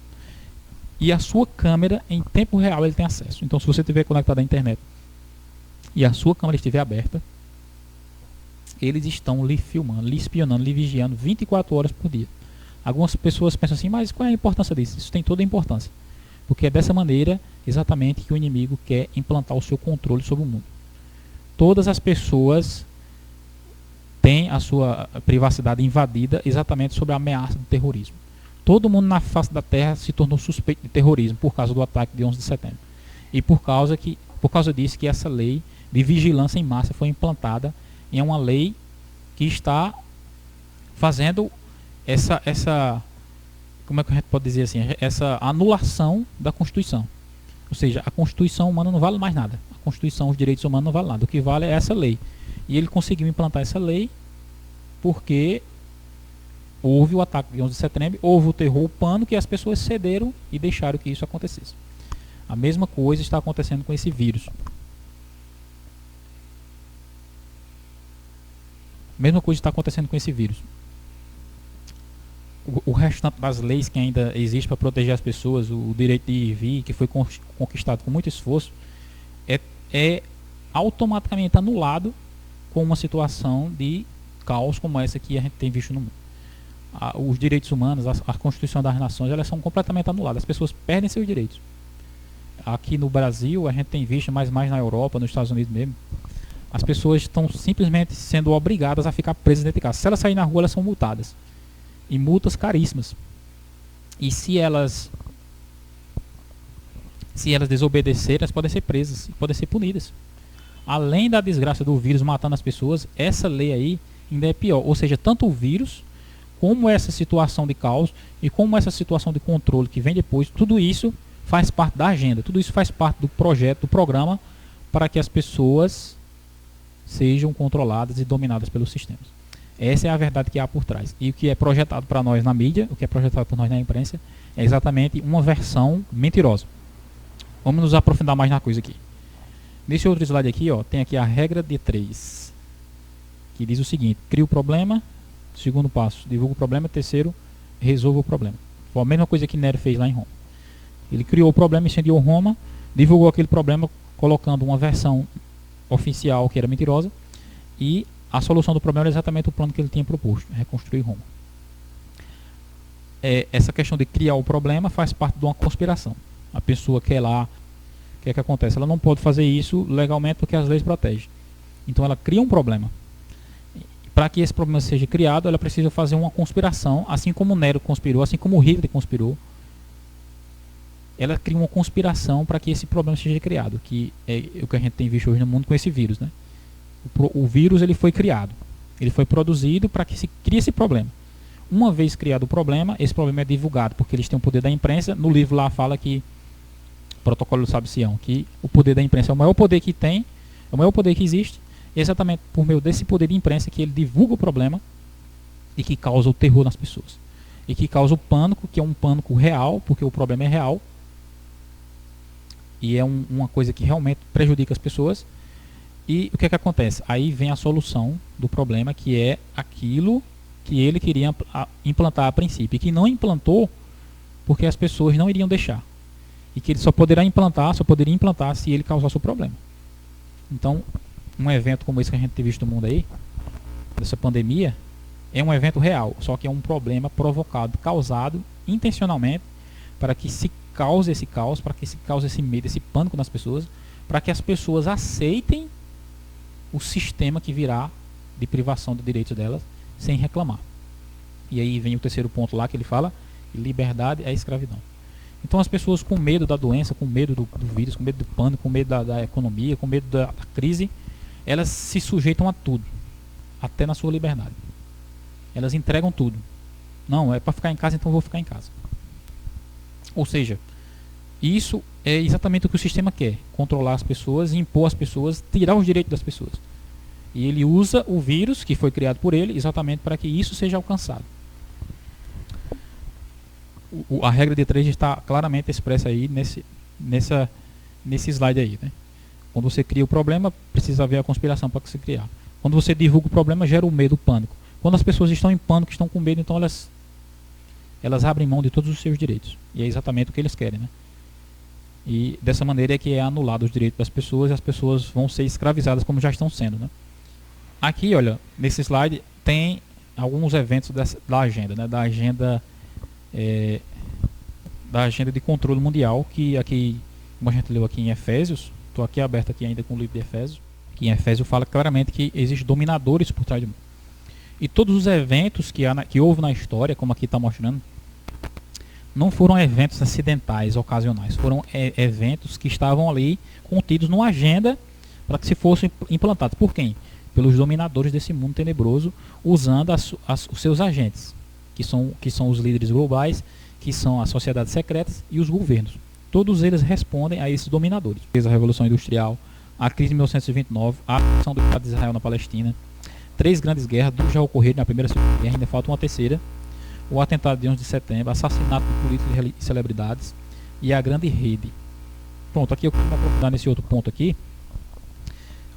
E a sua câmera, em tempo real, ele tem acesso. Então, se você estiver conectado à internet e a sua câmera estiver aberta, eles estão lhe filmando, lhe espionando, lhe vigiando 24 horas por dia. Algumas pessoas pensam assim, mas qual é a importância disso? Isso tem toda a importância. Porque é dessa maneira, exatamente, que o inimigo quer implantar o seu controle sobre o mundo. Todas as pessoas têm a sua privacidade invadida exatamente sobre a ameaça do terrorismo. Todo mundo na face da Terra se tornou suspeito de terrorismo por causa do ataque de 11 de setembro. E por causa disso que essa lei de vigilância em massa foi implantada em uma lei que está fazendo essa como é que a gente pode dizer assim, essa anulação da Constituição. Ou seja, a Constituição humana não vale mais nada. A Constituição, os direitos humanos não valem nada. O que vale é essa lei. E ele conseguiu implantar essa lei porque houve o ataque de 11 de setembro, houve o terror, o pânico, e as pessoas cederam e deixaram que isso acontecesse. A mesma coisa está acontecendo com esse vírus. A mesma coisa está acontecendo com esse vírus. O restante das leis que ainda existe para proteger as pessoas, o direito de ir e vir, que foi conquistado com muito esforço, é automaticamente anulado com uma situação de caos como essa que a gente tem visto no mundo. Os direitos humanos, a Constituição das Nações, elas são completamente anuladas. As pessoas perdem seus direitos. Aqui no Brasil, a gente tem visto, mas mais na Europa, nos Estados Unidos mesmo, as pessoas estão simplesmente sendo obrigadas a ficar presas dentro de casa. Se elas saírem na rua, elas são multadas. E multas caríssimas. E se elas desobedecerem, elas podem ser presas e podem ser punidas. Além da desgraça do vírus matando as pessoas, essa lei aí ainda é pior. Ou seja, tanto o vírus, como essa situação de caos e como essa situação de controle que vem depois, tudo isso faz parte da agenda, tudo isso faz parte do projeto, do programa, para que as pessoas sejam controladas e dominadas pelos sistemas. Essa é a verdade que há por trás. E o que é projetado para nós na mídia, o que é projetado por nós na imprensa, é exatamente uma versão mentirosa. Vamos nos aprofundar mais na coisa aqui. Nesse outro slide aqui, ó, tem aqui a regra de 3, que diz o seguinte: cria o problema, segundo passo, divulga o problema, terceiro, resolva o problema. Foi a mesma coisa que Nero fez lá em Roma. Ele criou o problema, incendiou Roma, divulgou aquele problema colocando uma versão oficial que era mentirosa, e a solução do problema era exatamente o plano que ele tinha proposto, reconstruir Roma. Essa questão de criar o problema faz parte de uma conspiração. A pessoa quer lá, o que é que acontece? Ela não pode fazer isso legalmente porque as leis protegem. Então ela cria um problema. Para que esse problema seja criado, ela precisa fazer uma conspiração, assim como Nero conspirou, assim como Hitler conspirou. Ela cria uma conspiração para que esse problema seja criado, que é o que a gente tem visto hoje no mundo com esse vírus, né? O vírus, ele foi criado, ele foi produzido para que se crie esse problema. uma vez criado o problema, esse problema é divulgado, porque eles têm o poder da imprensa. No livro lá fala que, Protocolo do Sábio Sião, que o poder da imprensa é o maior poder que tem, é o maior poder que existe, e exatamente por meio desse poder de imprensa que ele divulga o problema e que causa o terror nas pessoas. E que causa o pânico, que é um pânico real, porque o problema é real, e é uma coisa que realmente prejudica as pessoas. E o que é que acontece? Aí vem a solução do problema, que é aquilo que ele queria implantar a princípio, e que não implantou porque as pessoas não iriam deixar. E que ele só poderia implantar se ele causasse o problema. Então, um evento como esse que a gente tem visto no mundo aí, dessa pandemia, é um evento real, só que é um problema provocado, causado intencionalmente, para que se cause esse caos, para que se cause esse medo, esse pânico nas pessoas, para que as pessoas aceitem o sistema que virá de privação de direitos delas, sem reclamar. E aí vem o terceiro ponto lá que ele fala: liberdade é escravidão. Então as pessoas com medo da doença, com medo do vírus, com medo do pânico, com medo da economia, com medo da crise, elas se sujeitam a tudo, até na sua liberdade. Elas entregam tudo. Não, é para ficar em casa, então eu vou ficar em casa. Ou seja, isso é exatamente o que o sistema quer: controlar as pessoas, impor às pessoas, tirar os direitos das pessoas. E ele usa o vírus que foi criado por ele exatamente para que isso seja alcançado. A regra de 3 está claramente expressa aí nesse slide aí, né? Quando você cria o problema, precisa haver a conspiração para se criar. Quando você divulga o problema, gera o medo, o pânico. Quando as pessoas estão em pânico, estão com medo, então elas abrem mão de todos os seus direitos. E é exatamente o que eles querem, né? E dessa maneira é que é anulado os direitos das pessoas, e as pessoas vão ser escravizadas como já estão sendo, né? Aqui, olha, nesse slide tem alguns eventos da agenda, né? Da agenda de controle mundial, que aqui, como a gente leu aqui em Efésios, estou aqui aberto aqui ainda com o livro de Efésios, que em Efésios fala claramente que existem dominadores por trás do mundo. E todos os eventos que houve na história, como aqui está mostrando, não foram eventos acidentais, ocasionais, foram eventos que estavam ali contidos numa agenda para que se fossem implantados. Por quem? Pelos dominadores desse mundo tenebroso, usando os seus agentes, que são os líderes globais, que são as sociedades secretas e os governos. Todos eles respondem a esses dominadores. A Revolução Industrial, a crise de 1929, a ação do Estado de Israel na Palestina, 3 grandes guerras, 2 já ocorreram na Primeira e Segunda Guerra, ainda falta uma terceira, o atentado de 11 de setembro, assassinato de políticos e celebridades e a grande rede. Pronto, aqui eu quero me aprofundar nesse outro ponto aqui.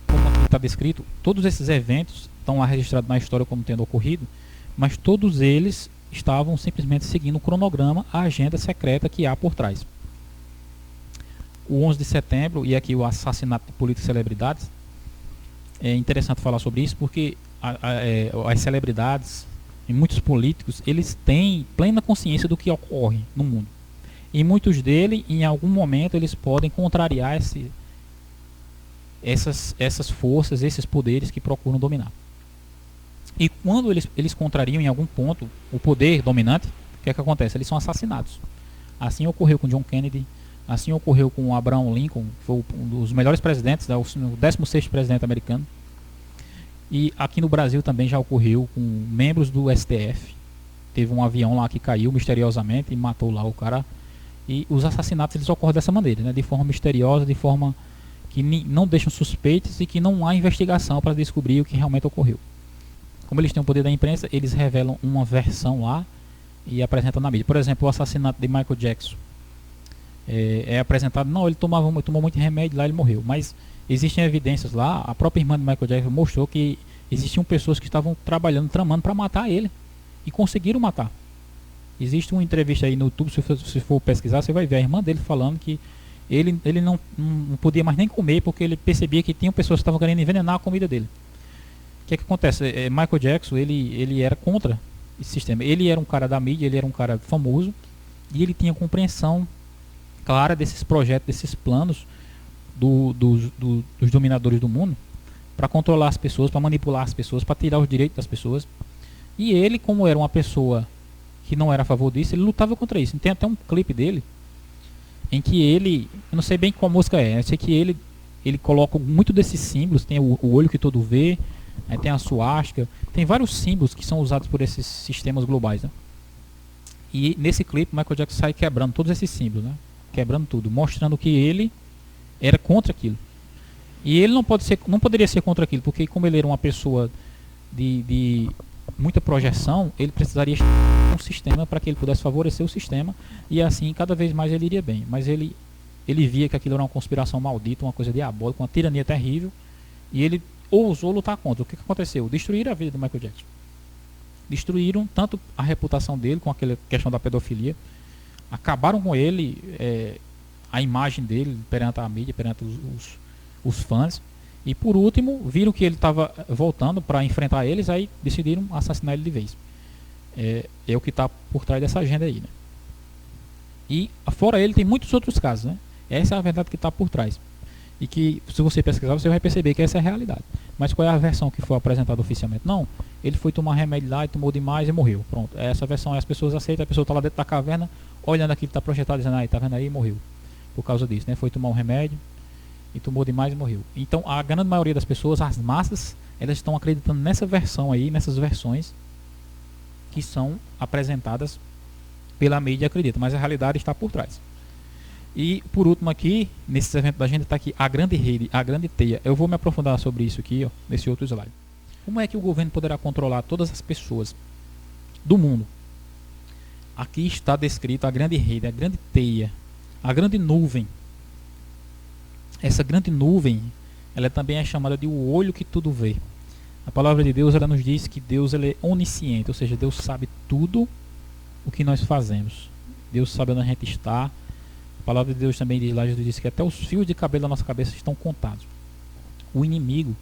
Como aqui está descrito, todos esses eventos estão lá registrados na história como tendo ocorrido, mas todos eles estavam simplesmente seguindo o cronograma, a agenda secreta que há por trás. O 11 de setembro e aqui o assassinato de políticos e celebridades, é interessante falar sobre isso porque as celebridades e muitos políticos, eles têm plena consciência do que ocorre no mundo. E muitos deles, em algum momento, eles podem contrariar essas forças, esses poderes que procuram dominar. E quando eles contrariam em algum ponto o poder dominante, o que é que acontece? Eles são assassinados. Assim ocorreu com John Kennedy, assim ocorreu com Abraham Lincoln, que foi um dos melhores presidentes, o 16º presidente americano. E aqui no Brasil também já ocorreu com membros do STF. Teve um avião lá que caiu misteriosamente e matou lá o cara. E os assassinatos eles ocorrem dessa maneira, né? De forma misteriosa, de forma que não deixam suspeitos e que não há investigação para descobrir o que realmente ocorreu. Como eles têm o poder da imprensa, eles revelam uma versão lá e apresentam na mídia. Por exemplo, o assassinato de Michael Jackson. É apresentado, não, ele tomou muito remédio lá, ele morreu. Mas existem evidências lá, a própria irmã de Michael Jackson mostrou que existiam pessoas que estavam trabalhando, tramando para matar ele. E conseguiram matar. Existe uma entrevista aí no YouTube, se for pesquisar, você vai ver a irmã dele falando que ele não podia mais nem comer porque ele percebia que tinham pessoas que estavam querendo envenenar a comida dele. O que é que acontece? Michael Jackson, ele era contra esse sistema. Ele era um cara da mídia, ele era um cara famoso e ele tinha compreensão clara desses projetos, desses planos dos dominadores do mundo para controlar as pessoas, para manipular as pessoas, para tirar os direitos das pessoas. E ele, como era uma pessoa que não era a favor disso, ele lutava contra isso. Tem até um clipe dele em que ele, eu não sei bem qual música é, eu sei que ele coloca muito desses símbolos, tem o olho que todo vê, Aí tem a suástica, tem vários símbolos que são usados por esses sistemas globais, né? E nesse clipe o Michael Jackson sai quebrando todos esses símbolos, né? Quebrando tudo, mostrando que ele era contra aquilo. E ele não poderia ser contra aquilo, porque como ele era uma pessoa de muita projeção, ele precisaria de um sistema para que ele pudesse favorecer o sistema, e assim cada vez mais ele iria bem. Mas ele via que aquilo era uma conspiração maldita, uma coisa diabólica, uma tirania terrível, e ele ousou lutar contra. O que aconteceu? Destruíram a vida do Michael Jackson. Destruíram tanto a reputação dele, com aquela questão da pedofilia, acabaram com ele, a imagem dele perante a mídia, perante os fãs, e por último viram que ele estava voltando para enfrentar eles, aí decidiram assassinar ele de vez. É o que está por trás dessa agenda aí, né? E fora ele tem muitos outros casos, né? Essa é a verdade que está por trás, e que se você pesquisar você vai perceber que essa é a realidade. Mas qual é a versão que foi apresentada oficialmente? Não, ele foi tomar remédio lá e tomou demais e morreu. Pronto, essa versão as pessoas aceitam, a pessoa está lá dentro da caverna olhando aquilo que está projetado, dizendo, aí, tá vendo aí, morreu por causa disso, né? Foi tomar um remédio e tomou demais e morreu. Então a grande maioria das pessoas, as massas, elas estão acreditando nessa versão aí, nessas versões que são apresentadas pela mídia, acredita, mas a realidade está por trás. E por último aqui, nesses eventos da agenda, está aqui a grande rede, a grande teia. Eu vou me aprofundar sobre isso aqui, ó, nesse outro slide. Como é que o governo poderá controlar todas as pessoas do mundo? Aqui está descrito a grande rede, a grande teia, a grande nuvem. Essa grande nuvem, ela também é chamada de o olho que tudo vê. A palavra de Deus, ela nos diz que Deus, ele é onisciente, ou seja, Deus sabe tudo o que nós fazemos. Deus sabe onde a gente está. A palavra de Deus também diz lá, Jesus disse que até os fios de cabelo da nossa cabeça estão contados. O inimigo,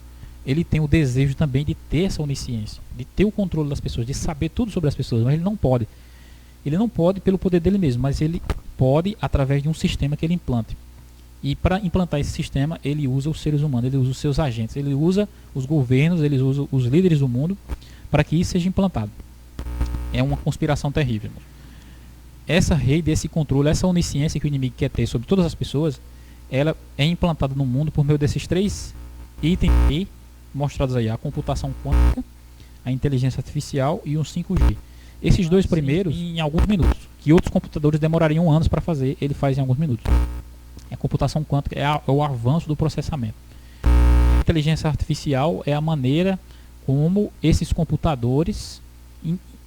ele tem o desejo também de ter essa onisciência, de ter o controle das pessoas, de saber tudo sobre as pessoas, mas ele não pode. Ele não pode pelo poder dele mesmo, mas ele pode através de um sistema que ele implante. E para implantar esse sistema, ele usa os seres humanos, ele usa os seus agentes, ele usa os governos, ele usa os líderes do mundo para que isso seja implantado. É uma conspiração terrível. Essa rede, esse controle, essa onisciência que o inimigo quer ter sobre todas as pessoas, ela é implantada no mundo por meio desses três itens aí, mostrados aí: a computação quântica, a inteligência artificial e o 5G. Esses dois primeiros, em alguns minutos, que outros computadores demorariam anos para fazer, ele faz em alguns minutos. A computação quântica é o avanço do processamento. A inteligência artificial é a maneira como esses computadores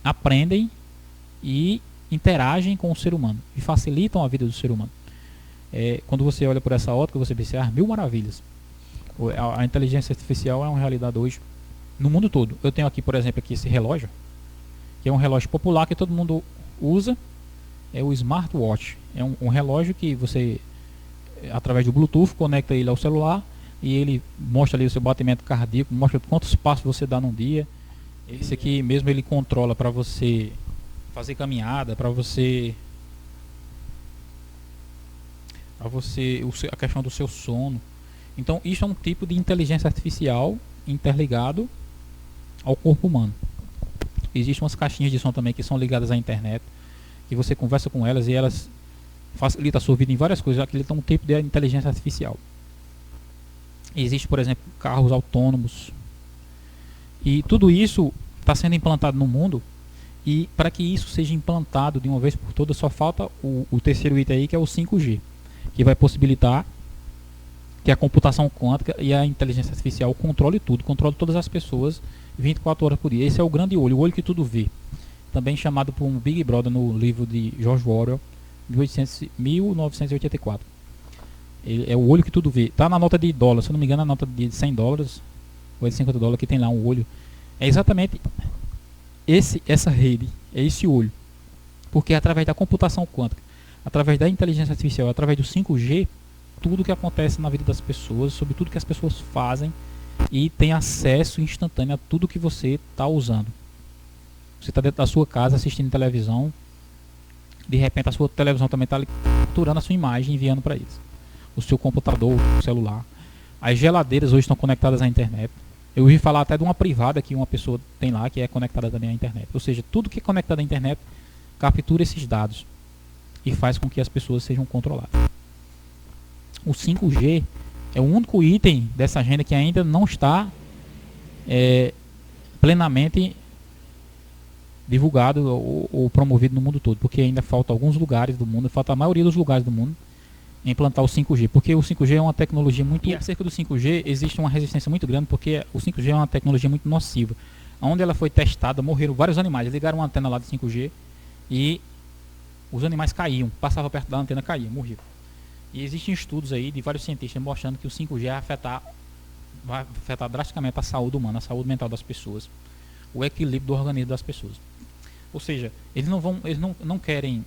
aprendem e interagem com o ser humano e facilitam a vida do ser humano. Quando você olha por essa ótica, você pensa, mil maravilhas. A inteligência artificial é uma realidade hoje no mundo todo. Eu tenho aqui, por exemplo, aqui esse relógio, que é um relógio popular que todo mundo usa, é o smartwatch. É um relógio que você, através do Bluetooth, conecta ele ao celular e ele mostra ali o seu batimento cardíaco, mostra quantos passos você dá num dia. Esse aqui mesmo ele controla para você fazer caminhada, para você a questão do seu sono. Então isso é um tipo de inteligência artificial interligado ao corpo humano. Existem umas caixinhas de som também que são ligadas à internet, que você conversa com elas e elas facilitam a sua vida em várias coisas. Aquilo é um tipo de inteligência artificial. Existe, por exemplo, carros autônomos. E tudo isso está sendo implantado no mundo. E para que isso seja implantado de uma vez por todas, só falta o terceiro item aí, que é o 5G, que vai possibilitar que a computação quântica e a inteligência artificial controle tudo, controle todas as pessoas 24 horas por dia. Esse é o grande olho, o olho que tudo vê. Também chamado por um Big Brother no livro de George Orwell, 1984. Ele é o olho que tudo vê. Está na nota de dólar, se eu não me engano, a nota de 100 dólares ou de 50 dólares, que tem lá um olho. É exatamente essa rede, é esse olho. Porque através da computação quântica, através da inteligência artificial, através do 5G, tudo que acontece na vida das pessoas, sobre tudo que as pessoas fazem, e tem acesso instantâneo a tudo que você está usando. Você está dentro da sua casa assistindo televisão, de repente a sua televisão também está capturando a sua imagem e enviando para eles. O seu computador, o celular. As geladeiras hoje estão conectadas à internet. Eu ouvi falar até de uma privada que uma pessoa tem lá, que é conectada também à internet. Ou seja, tudo que é conectado à internet captura esses dados e faz com que as pessoas sejam controladas. O 5G é o único item dessa agenda que ainda não está plenamente divulgado ou promovido no mundo todo, porque ainda falta alguns lugares do mundo, falta a maioria dos lugares do mundo implantar o 5G, porque o 5G é uma tecnologia muito... E acerca do 5G existe uma resistência muito grande, porque o 5G é uma tecnologia muito nociva. Onde ela foi testada, morreram vários animais, ligaram uma antena lá de 5G e os animais caíam, passava perto da antena, caía, morriam. E existem estudos aí de vários cientistas mostrando que o 5G vai afetar drasticamente a saúde humana, a saúde mental das pessoas, o equilíbrio do organismo das pessoas. Ou seja, eles não querem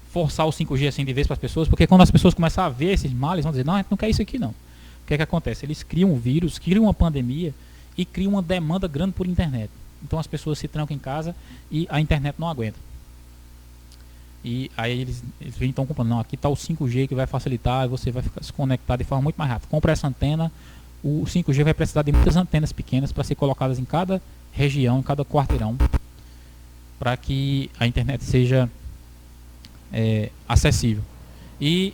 forçar o 5G assim de vez para as pessoas, porque quando as pessoas começam a ver esses males, vão dizer, não, a gente não quer isso aqui não. O que é que acontece? Eles criam um vírus, criam uma pandemia e criam uma demanda grande por internet. Então as pessoas se trancam em casa e a internet não aguenta. E aí eles estão comprando, não, aqui está o 5G que vai facilitar, você vai se conectar de forma muito mais rápida. Compra essa antena, o 5G vai precisar de muitas antenas pequenas para ser colocadas em cada região, em cada quarteirão, para que a internet seja acessível. E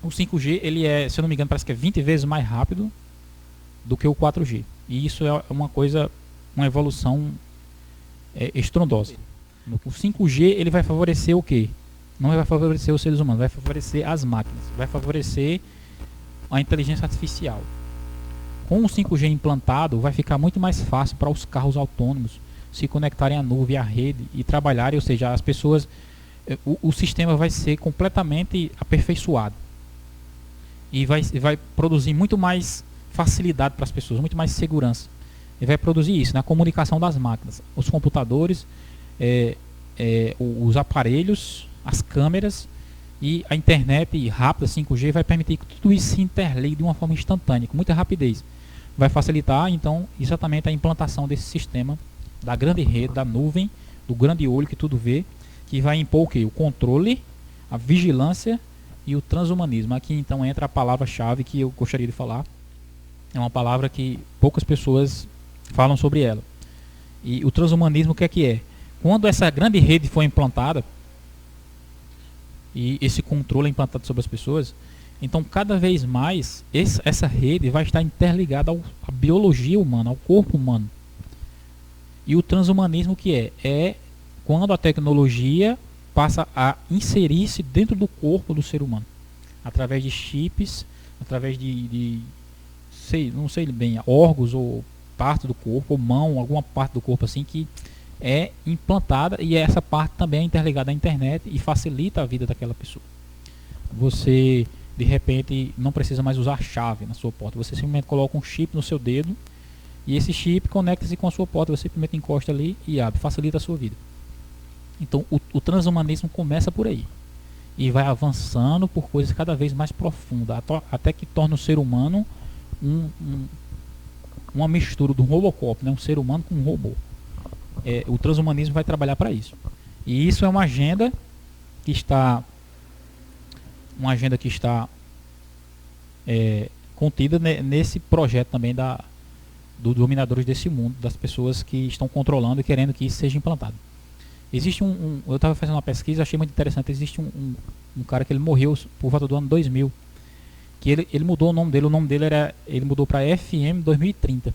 o 5G, ele se eu não me engano, parece que é 20 vezes mais rápido do que o 4G. E isso é uma evolução estrondosa. O 5G, ele vai favorecer o quê? Não vai favorecer os seres humanos, vai favorecer as máquinas, vai favorecer a inteligência artificial. Com o 5G implantado, vai ficar muito mais fácil para os carros autônomos se conectarem à nuvem, à rede e trabalharem, ou seja, as pessoas... O sistema vai ser completamente aperfeiçoado e vai produzir muito mais facilidade para as pessoas, muito mais segurança. E vai produzir isso na comunicação das máquinas, os computadores, os aparelhos, as câmeras e a internet rápida 5G vai permitir que tudo isso se interligue de uma forma instantânea, com muita rapidez. Vai facilitar então exatamente a implantação desse sistema da grande rede, da nuvem, do grande olho que tudo vê, que vai impor o quê? O controle, a vigilância e o transhumanismo. Aqui então entra a palavra-chave que eu gostaria de falar. É uma palavra que poucas pessoas falam sobre ela. E o transhumanismo, o que é? Quando essa grande rede for implantada, e esse controle é implantado sobre as pessoas, então cada vez mais essa rede vai estar interligada à biologia humana, ao corpo humano. E o transhumanismo o que é quando a tecnologia passa a inserir-se dentro do corpo do ser humano, através de chips, através não sei bem, órgãos ou parte do corpo, ou mão, alguma parte do corpo assim que é implantada, e essa parte também é interligada à internet e facilita a vida daquela pessoa. Você de repente não precisa mais usar chave na sua porta, você simplesmente coloca um chip no seu dedo e esse chip conecta-se com a sua porta, você simplesmente encosta ali e abre, facilita a sua vida. Então o transhumanismo começa por aí e vai avançando por coisas cada vez mais profundas, até que torna o ser humano uma mistura de um Robocop, né? Um ser humano com um robô. O transhumanismo vai trabalhar para isso. E isso é uma agenda que está contida nesse projeto também dos dominadores desse mundo, das pessoas que estão controlando e querendo que isso seja implantado. Existe eu estava fazendo uma pesquisa, achei muito interessante. Existe um cara que ele morreu por volta do ano 2000, que ele mudou o nome dele, ele mudou para FM 2030.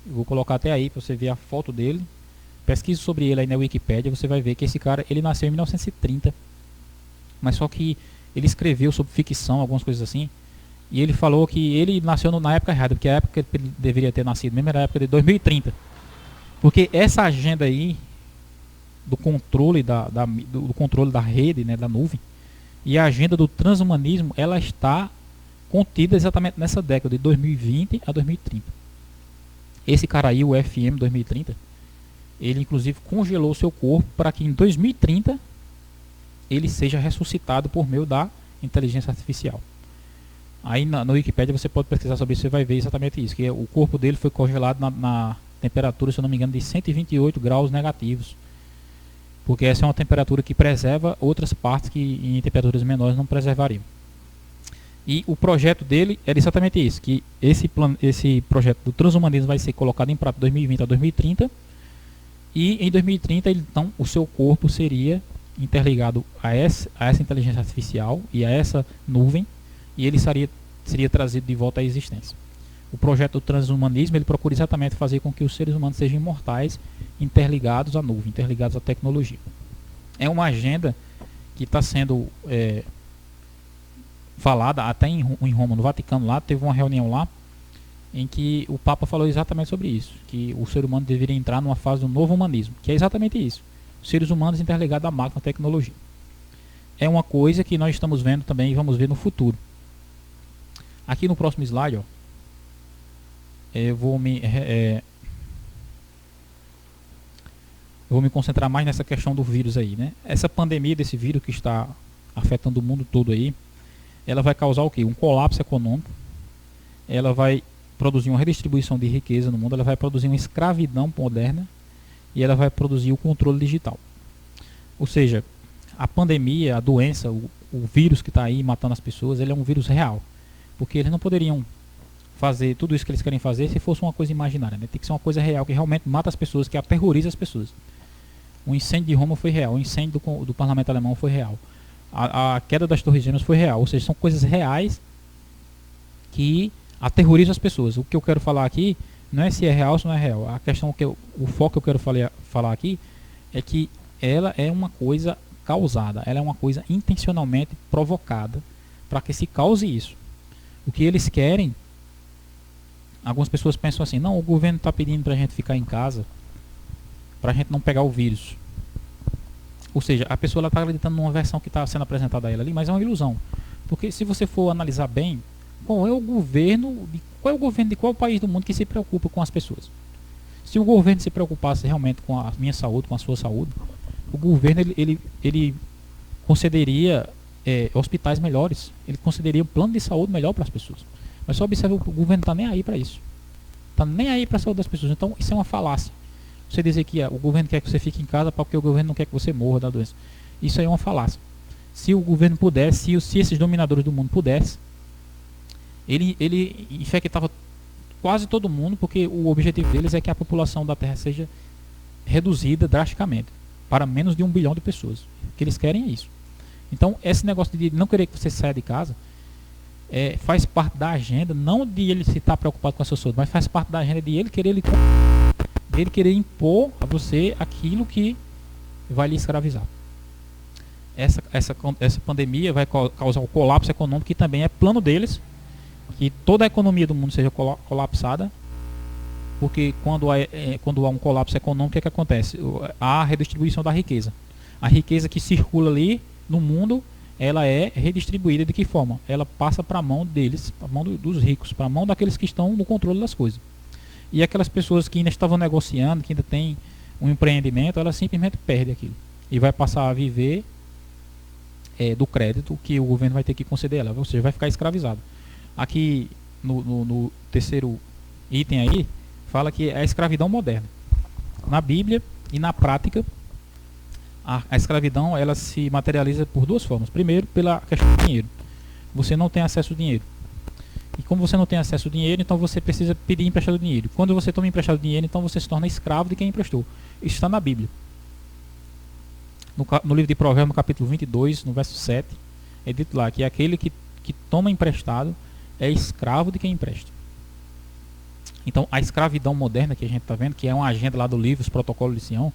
Eu vou colocar até aí para você ver a foto dele. Pesquise sobre ele aí na Wikipédia, você vai ver que esse cara, ele nasceu em 1930, mas só que ele escreveu sobre ficção, algumas coisas assim, e ele falou que ele nasceu na época errada, porque a época que ele deveria ter nascido mesmo era a época de 2030, porque essa agenda aí do controle do controle da rede, né, da nuvem, e a agenda do transhumanismo, ela está contida exatamente nessa década de 2020 a 2030. Esse cara aí, o FM 2030, ele inclusive congelou seu corpo para que em 2030 ele seja ressuscitado por meio da inteligência artificial. Aí no Wikipedia você pode pesquisar sobre isso, você vai ver exatamente isso, que o corpo dele foi congelado na temperatura, se eu não me engano, de 128 graus negativos. Porque essa é uma temperatura que preserva outras partes que em temperaturas menores não preservariam. E o projeto dele era exatamente isso, que esse projeto do transhumanismo vai ser colocado em prática de 2020 a 2030, e em 2030 então o seu corpo seria interligado a essa inteligência artificial e a essa nuvem, e ele seria trazido de volta à existência. O projeto do transhumanismo, ele procura exatamente fazer com que os seres humanos sejam imortais, interligados à nuvem, interligados à tecnologia. É uma agenda que está sendo falada até em Roma, no Vaticano. Lá teve uma reunião lá em que o Papa falou exatamente sobre isso, que o ser humano deveria entrar numa fase do novo humanismo, que é exatamente isso, os seres humanos interligados à máquina, à tecnologia. É uma coisa que nós estamos vendo também e vamos ver no futuro. Aqui no próximo slide, ó, eu vou me concentrar mais nessa questão do vírus aí, né? Essa pandemia desse vírus que está afetando o mundo todo aí, ela vai causar o quê? Um colapso econômico. Ela vai produzir uma redistribuição de riqueza no mundo, ela vai produzir uma escravidão moderna e ela vai produzir o controle digital. Ou seja, a pandemia, a doença, o vírus que está aí matando as pessoas, ele é um vírus real. Porque eles não poderiam fazer tudo isso que eles querem fazer se fosse uma coisa imaginária, né? Tem que ser uma coisa real, que realmente mata as pessoas, que aterroriza as pessoas. O incêndio de Roma foi real, o incêndio do parlamento alemão foi real, a queda das Torres Gêmeas foi real. Ou seja, são coisas reais que aterrorizam as pessoas. O que eu quero falar aqui não é se é real ou se não é real. A questão o foco que eu quero falar aqui é que ela é uma coisa causada, ela é uma coisa intencionalmente provocada para que se cause isso. O que eles querem, algumas pessoas pensam assim, não, o governo está pedindo para a gente ficar em casa, para a gente não pegar o vírus. Ou seja, a pessoa está acreditando numa versão que está sendo apresentada a ela ali, mas é uma ilusão. Porque se você for analisar bem, qual é o governo de qual país do mundo que se preocupa com as pessoas? Se o governo se preocupasse realmente com a minha saúde, com a sua saúde, o governo ele concederia hospitais melhores, ele concederia um plano de saúde melhor para as pessoas. Mas só observa, o governo está nem aí para isso. Está nem aí para a saúde das pessoas. Então isso é uma falácia. Você dizer que o governo quer que você fique em casa porque o governo não quer que você morra da doença. Isso aí é uma falácia. Se o governo pudesse, se esses dominadores do mundo pudessem, ele infectava quase todo mundo, porque o objetivo deles é que a população da Terra seja reduzida drasticamente para menos de 1 bilhão de pessoas. O que eles querem é isso. Então, esse negócio de não querer que você saia de casa faz parte da agenda, não de ele se estar preocupado com a sua saúde, mas faz parte da agenda de ele querer impor a você aquilo que vai lhe escravizar. Essa pandemia vai causar um colapso econômico, que também é plano deles, que toda a economia do mundo seja colapsada, porque quando há um colapso econômico, o que acontece? Há a redistribuição da riqueza. A riqueza que circula ali no mundo, ela é redistribuída de que forma? Ela passa para a mão deles, para a mão dos ricos, para a mão daqueles que estão no controle das coisas. E aquelas pessoas que ainda estavam negociando, que ainda têm um empreendimento, elas simplesmente perdem aquilo. E vai passar a viver do crédito que o governo vai ter que conceder a ela. Ou seja, vai ficar escravizado. Aqui no terceiro item aí, fala que é a escravidão moderna. Na Bíblia e na prática, a escravidão ela se materializa por duas formas. Primeiro, pela questão do dinheiro. Você não tem acesso ao dinheiro. E como você não tem acesso ao dinheiro, então você precisa pedir emprestado dinheiro. Quando você toma emprestado dinheiro, então você se torna escravo de quem emprestou. Isso está na Bíblia. No livro de Provérbios, no capítulo 22, no verso 7, é dito lá que aquele que toma emprestado é escravo de quem empresta. Então, a escravidão moderna que a gente está vendo, que é uma agenda lá do livro, os protocolos de Sião,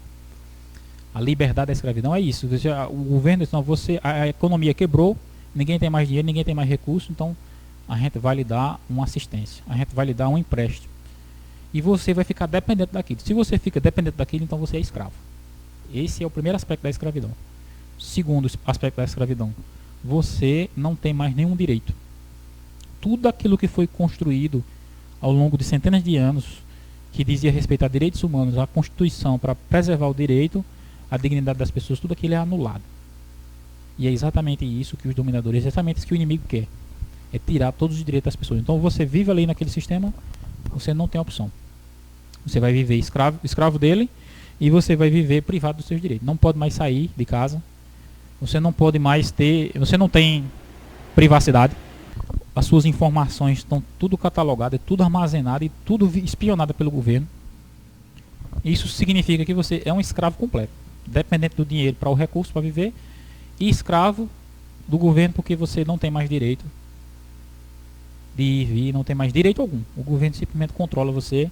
a liberdade da escravidão é isso. O governo, então, a economia quebrou, ninguém tem mais dinheiro, ninguém tem mais recursos, então a gente vai lhe dar uma assistência, a gente vai lhe dar um empréstimo. E você vai ficar dependente daquilo. Se você fica dependente daquilo, então você é escravo. Esse é o primeiro aspecto da escravidão. Segundo aspecto da escravidão, você não tem mais nenhum direito. Tudo aquilo que foi construído ao longo de centenas de anos, que dizia respeito a direitos humanos, a Constituição, para preservar o direito, a dignidade das pessoas, tudo aquilo é anulado. E é exatamente isso que os dominadores, exatamente isso que o inimigo quer. É tirar todos os direitos das pessoas. Então você vive ali naquele sistema, você não tem opção. Você vai viver escravo dele, e você vai viver privado dos seus direitos. Não pode mais sair de casa. Você não pode mais você não tem privacidade. As suas informações estão tudo catalogadas, tudo armazenado e tudo espionado pelo governo. Isso significa que você é um escravo completo, dependente do dinheiro para o recurso para viver, e escravo do governo porque você não tem mais direito de ir e vir, não tem mais direito algum. O governo simplesmente controla você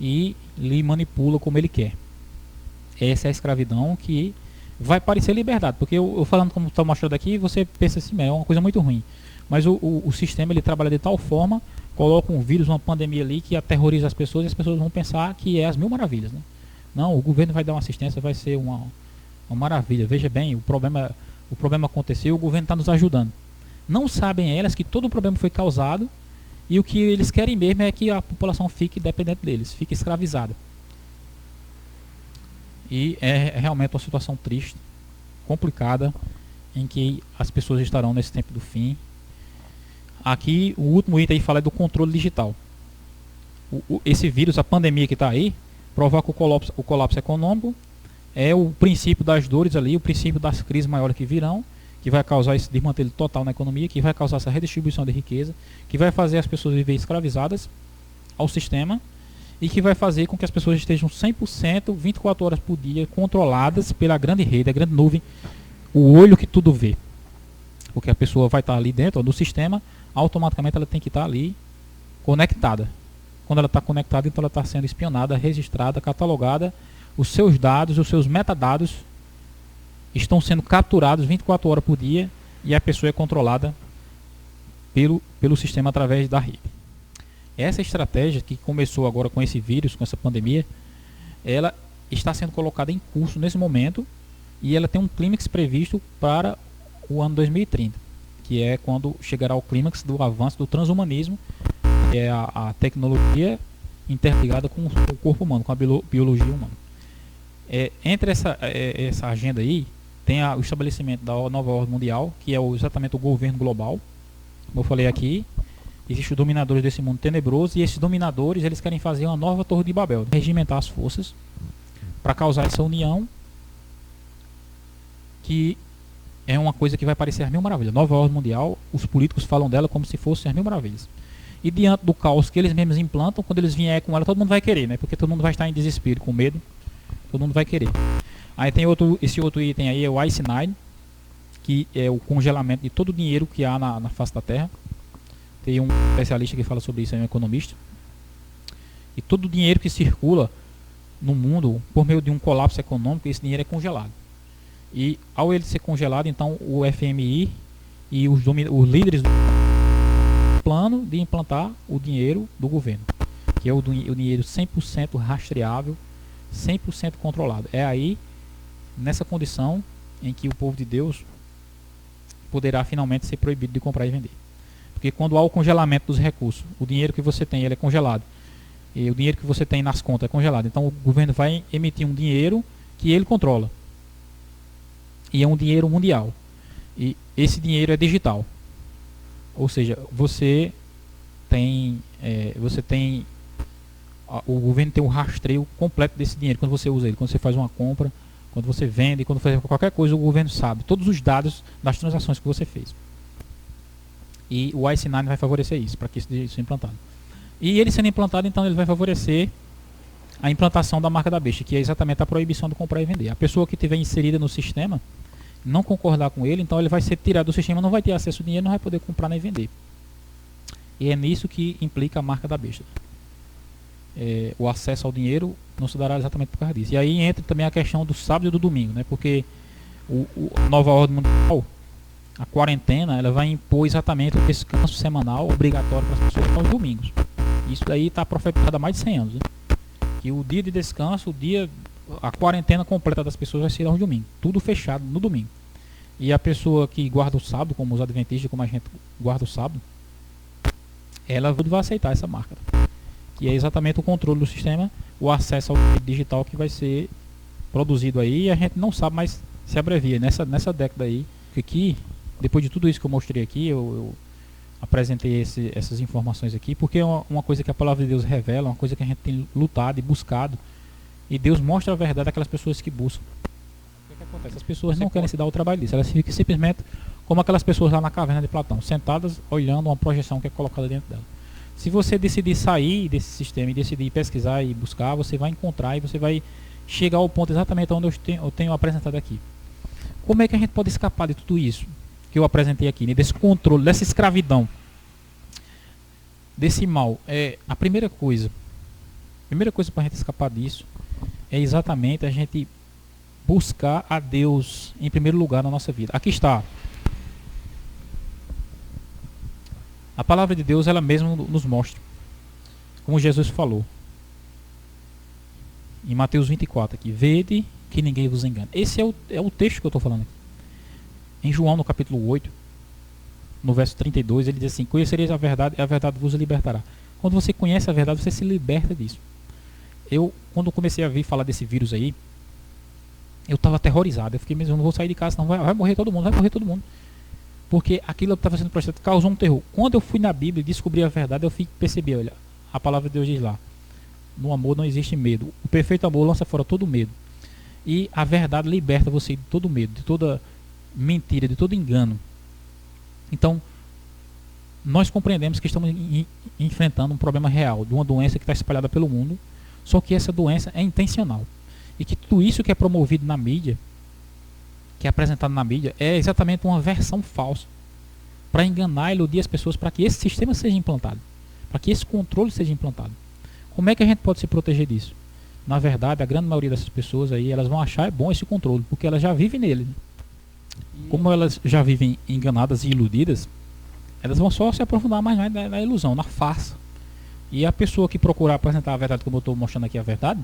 e lhe manipula como ele quer. Essa é a escravidão que vai parecer liberdade, porque eu falando como está mostrando aqui, você pensa assim, é uma coisa muito ruim. Mas o sistema ele trabalha de tal forma, coloca um vírus, uma pandemia ali que aterroriza as pessoas e as pessoas vão pensar que é as mil maravilhas, né? Não, o governo vai dar uma assistência, vai ser uma maravilha. Veja bem, o problema aconteceu, o governo está nos ajudando. Não sabem elas que todo o problema foi causado e o que eles querem mesmo é que a população fique dependente deles, fique escravizada. E é realmente uma situação triste, complicada, em que as pessoas estarão nesse tempo do fim. Aqui, o último item aí fala do controle digital. Esse vírus, a pandemia que está aí, provoca o colapso econômico, é o princípio das dores ali, o princípio das crises maiores que virão, que vai causar esse desmantelo total na economia, que vai causar essa redistribuição de riqueza, que vai fazer as pessoas viverem escravizadas ao sistema e que vai fazer com que as pessoas estejam 100%, 24 horas por dia, controladas pela grande rede, a grande nuvem, o olho que tudo vê. Porque a pessoa vai estar ali dentro do sistema, automaticamente ela tem que estar ali conectada. Quando ela está conectada, então ela está sendo espionada, registrada, catalogada, os seus dados, os seus metadados estão sendo capturados 24 horas por dia e a pessoa é controlada pelo sistema através da rede. Essa estratégia que começou agora com esse vírus, com essa pandemia, ela está sendo colocada em curso nesse momento e ela tem um clímax previsto para o ano 2030, que é quando chegará o clímax do avanço do transhumanismo, que é a tecnologia interligada com o corpo humano, com a biologia humana. Entre essa agenda aí, tem o estabelecimento da nova ordem mundial, que é exatamente o governo global. Como eu falei aqui, existem os dominadores desse mundo tenebroso, e esses dominadores eles querem fazer uma nova torre de Babel, regimentar as forças para causar essa união, que é uma coisa que vai parecer as mil maravilhas. Nova ordem mundial, os políticos falam dela como se fosse as mil maravilhas. E diante do caos que eles mesmos implantam, quando eles vierem com ela, todo mundo vai querer, né? Porque todo mundo vai estar em desespero, com medo. Todo mundo vai querer. Aí tem esse outro item aí, é o Ice Nine, que é o congelamento de todo o dinheiro que há na face da Terra. Tem um especialista que fala sobre isso, é um economista. E todo o dinheiro que circula no mundo, por meio de um colapso econômico, esse dinheiro é congelado. E ao ele ser congelado, então o FMI e os líderes do plano de implantar o dinheiro do governo, que é o dinheiro 100% rastreável, 100% controlado. É aí, nessa condição, em que o povo de Deus poderá finalmente ser proibido de comprar e vender. Porque quando há o congelamento dos recursos, o dinheiro que você tem ele é congelado, e o dinheiro que você tem nas contas é congelado. Então o governo vai emitir um dinheiro que ele controla. E é um dinheiro mundial. E esse dinheiro é digital. Ou seja, você tem o governo tem um rastreio completo desse dinheiro quando você usa ele, quando você faz uma compra, quando você vende, quando faz qualquer coisa, o governo sabe todos os dados das transações que você fez. E o IC9 vai favorecer isso, para que isso seja implantado. E ele sendo implantado, então ele vai favorecer a implantação da marca da besta, que é exatamente a proibição de comprar e vender. A pessoa que estiver inserida no sistema, não concordar com ele, então ele vai ser tirado do sistema, não vai ter acesso ao dinheiro, não vai poder comprar nem vender. E é nisso que implica a marca da besta. O acesso ao dinheiro não se dará exatamente por causa disso. E aí entra também a questão do sábado e do domingo, né? Porque a nova ordem mundial, a quarentena, ela vai impor exatamente o descanso semanal obrigatório para as pessoas aos domingos. Isso daí está profetizado há mais de 100 anos, né? Que o dia de descanso, a quarentena completa das pessoas vai ser aos domingos. Tudo fechado no domingo. E a pessoa que guarda o sábado, como os adventistas, como a gente guarda o sábado, ela vai aceitar essa marca. Que é exatamente o controle do sistema, o acesso ao digital que vai ser produzido aí, e a gente não sabe, mas se abrevia nessa década aí, que aqui, depois de tudo isso que eu mostrei aqui, eu apresentei essas informações aqui, porque é uma coisa que a palavra de Deus revela, uma coisa que a gente tem lutado e buscado, e Deus mostra a verdade àquelas pessoas que buscam. O que acontece? As pessoas não querem se dar o trabalho disso, elas ficam simplesmente como aquelas pessoas lá na caverna de Platão, sentadas olhando uma projeção que é colocada dentro dela. Se você decidir sair desse sistema e decidir pesquisar e buscar, você vai encontrar e você vai chegar ao ponto exatamente onde eu tenho apresentado aqui. Como é que a gente pode escapar de tudo isso que eu apresentei aqui, né? Desse controle, dessa escravidão? desse mal. A primeira coisa para a gente escapar disso é exatamente a gente buscar a Deus em primeiro lugar na nossa vida. Aqui está. A palavra de Deus, ela mesma nos mostra, como Jesus falou em Mateus 24 aqui: vede que ninguém vos engane. Esse é o texto que eu estou falando aqui. Em João, no capítulo 8, no verso 32, ele diz assim: conhecereis a verdade e a verdade vos libertará. Quando você conhece a verdade, você se liberta disso. Quando comecei a vir falar desse vírus aí, eu estava aterrorizado. Eu fiquei mesmo, não vou sair de casa, não, vai morrer todo mundo, vai morrer todo mundo. Porque aquilo que estava sendo projetado causou um terror. Quando eu fui na Bíblia e descobri a verdade, eu percebi, olha, a palavra de Deus diz lá: no amor não existe medo. O perfeito amor lança fora todo medo. E a verdade liberta você de todo medo, de toda mentira, de todo engano. Então, nós compreendemos que estamos enfrentando um problema real, de uma doença que está espalhada pelo mundo, só que essa doença é intencional. E que tudo isso que é promovido na mídia, que é apresentado na mídia, é exatamente uma versão falsa para enganar e iludir as pessoas, para que esse sistema seja implantado, para que esse controle seja implantado. Como é que a gente pode se proteger disso? Na verdade, a grande maioria dessas pessoas aí, elas vão achar bom esse controle, porque elas já vivem nele. Como elas já vivem enganadas e iludidas, elas vão só se aprofundar mais na ilusão, na farsa. E a pessoa que procurar apresentar a verdade, como eu estou mostrando aqui a verdade,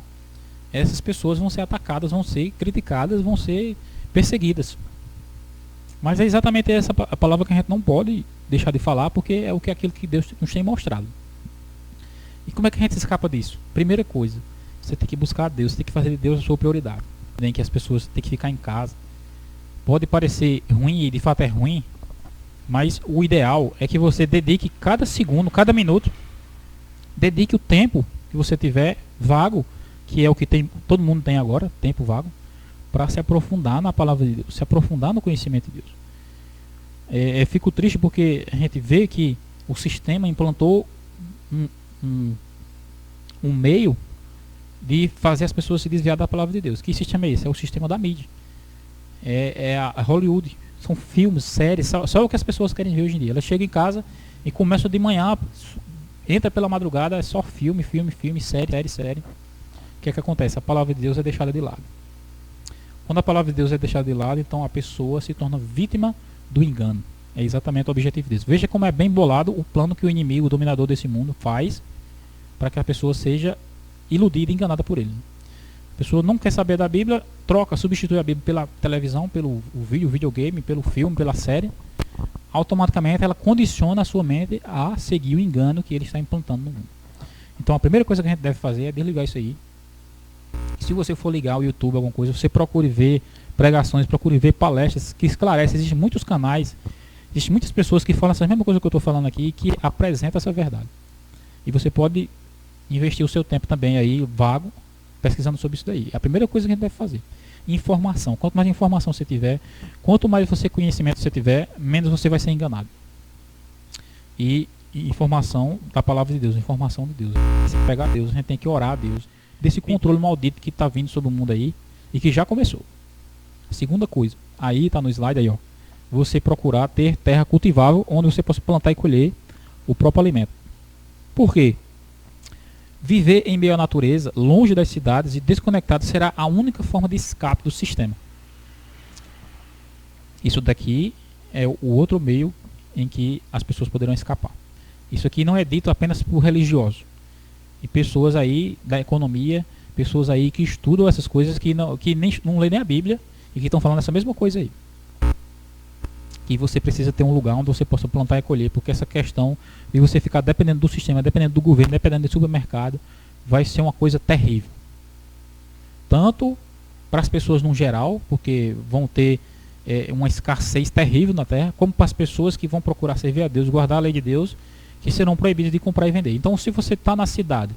essas pessoas vão ser atacadas, vão ser criticadas, vão ser perseguidas. Mas é exatamente essa a palavra que a gente não pode deixar de falar, porque é aquilo que Deus nos tem mostrado. E como é que a gente escapa disso? Primeira coisa, você tem que buscar a Deus, você tem que fazer de Deus a sua prioridade. Nem que as pessoas têm que ficar em casa. Pode parecer ruim, e de fato é ruim, mas o ideal é que você dedique cada segundo, cada minuto, dedique o tempo que você tiver vago, que é o que todo mundo tem agora, tempo vago, para se aprofundar na palavra de Deus, se aprofundar no conhecimento de Deus. Fico triste porque a gente vê que o sistema implantou um meio de fazer as pessoas se desviar da palavra de Deus. Que sistema é esse? É o sistema da mídia. É a Hollywood. São filmes, séries, só o que as pessoas querem ver hoje em dia. Elas chegam em casa e começam de manhã, entra pela madrugada, é só filme, série. O que é que acontece? A palavra de Deus é deixada de lado. Quando a palavra de Deus é deixada de lado, então a pessoa se torna vítima do engano. É exatamente o objetivo disso. Veja como é bem bolado o plano que o inimigo, o dominador desse mundo, faz para que a pessoa seja iludida e enganada por ele. A pessoa não quer saber da Bíblia, substitui a Bíblia pela televisão, pelo videogame, pelo filme, pela série. Automaticamente ela condiciona a sua mente a seguir o engano que ele está implantando no mundo. Então a primeira coisa que a gente deve fazer é desligar isso aí. Se você for ligar o YouTube, alguma coisa, você procure ver pregações, procure ver palestras que esclarecem. Existem muitos canais, existem muitas pessoas que falam essa mesma coisa que eu estou falando aqui, que apresentam essa verdade. E você pode investir o seu tempo também aí, vago, pesquisando sobre isso daí. A primeira coisa que a gente deve fazer: informação. Quanto mais informação você tiver, quanto mais conhecimento você tiver, menos você vai ser enganado. E informação da palavra de Deus, informação de Deus. Se pegar a Deus, a gente tem que orar a Deus desse controle maldito que está vindo sobre o mundo aí e que já começou. Segunda coisa, aí está no slide aí, ó. Você procurar ter terra cultivável onde você possa plantar e colher o próprio alimento. Por quê? Viver em meio à natureza, longe das cidades e desconectado será a única forma de escape do sistema. Isso daqui é o outro meio em que as pessoas poderão escapar. Isso aqui não é dito apenas por religiosos. E pessoas aí da economia, pessoas aí que estudam essas coisas, que não lêem nem a Bíblia e que estão falando essa mesma coisa aí. Que você precisa ter um lugar onde você possa plantar e colher, porque essa questão de você ficar dependendo do sistema, dependendo do governo, dependendo do supermercado, vai ser uma coisa terrível. Tanto para as pessoas no geral, porque vão ter uma escassez terrível na terra, como para as pessoas que vão procurar servir a Deus, guardar a lei de Deus, que serão proibidas de comprar e vender. Então, se você está na cidade,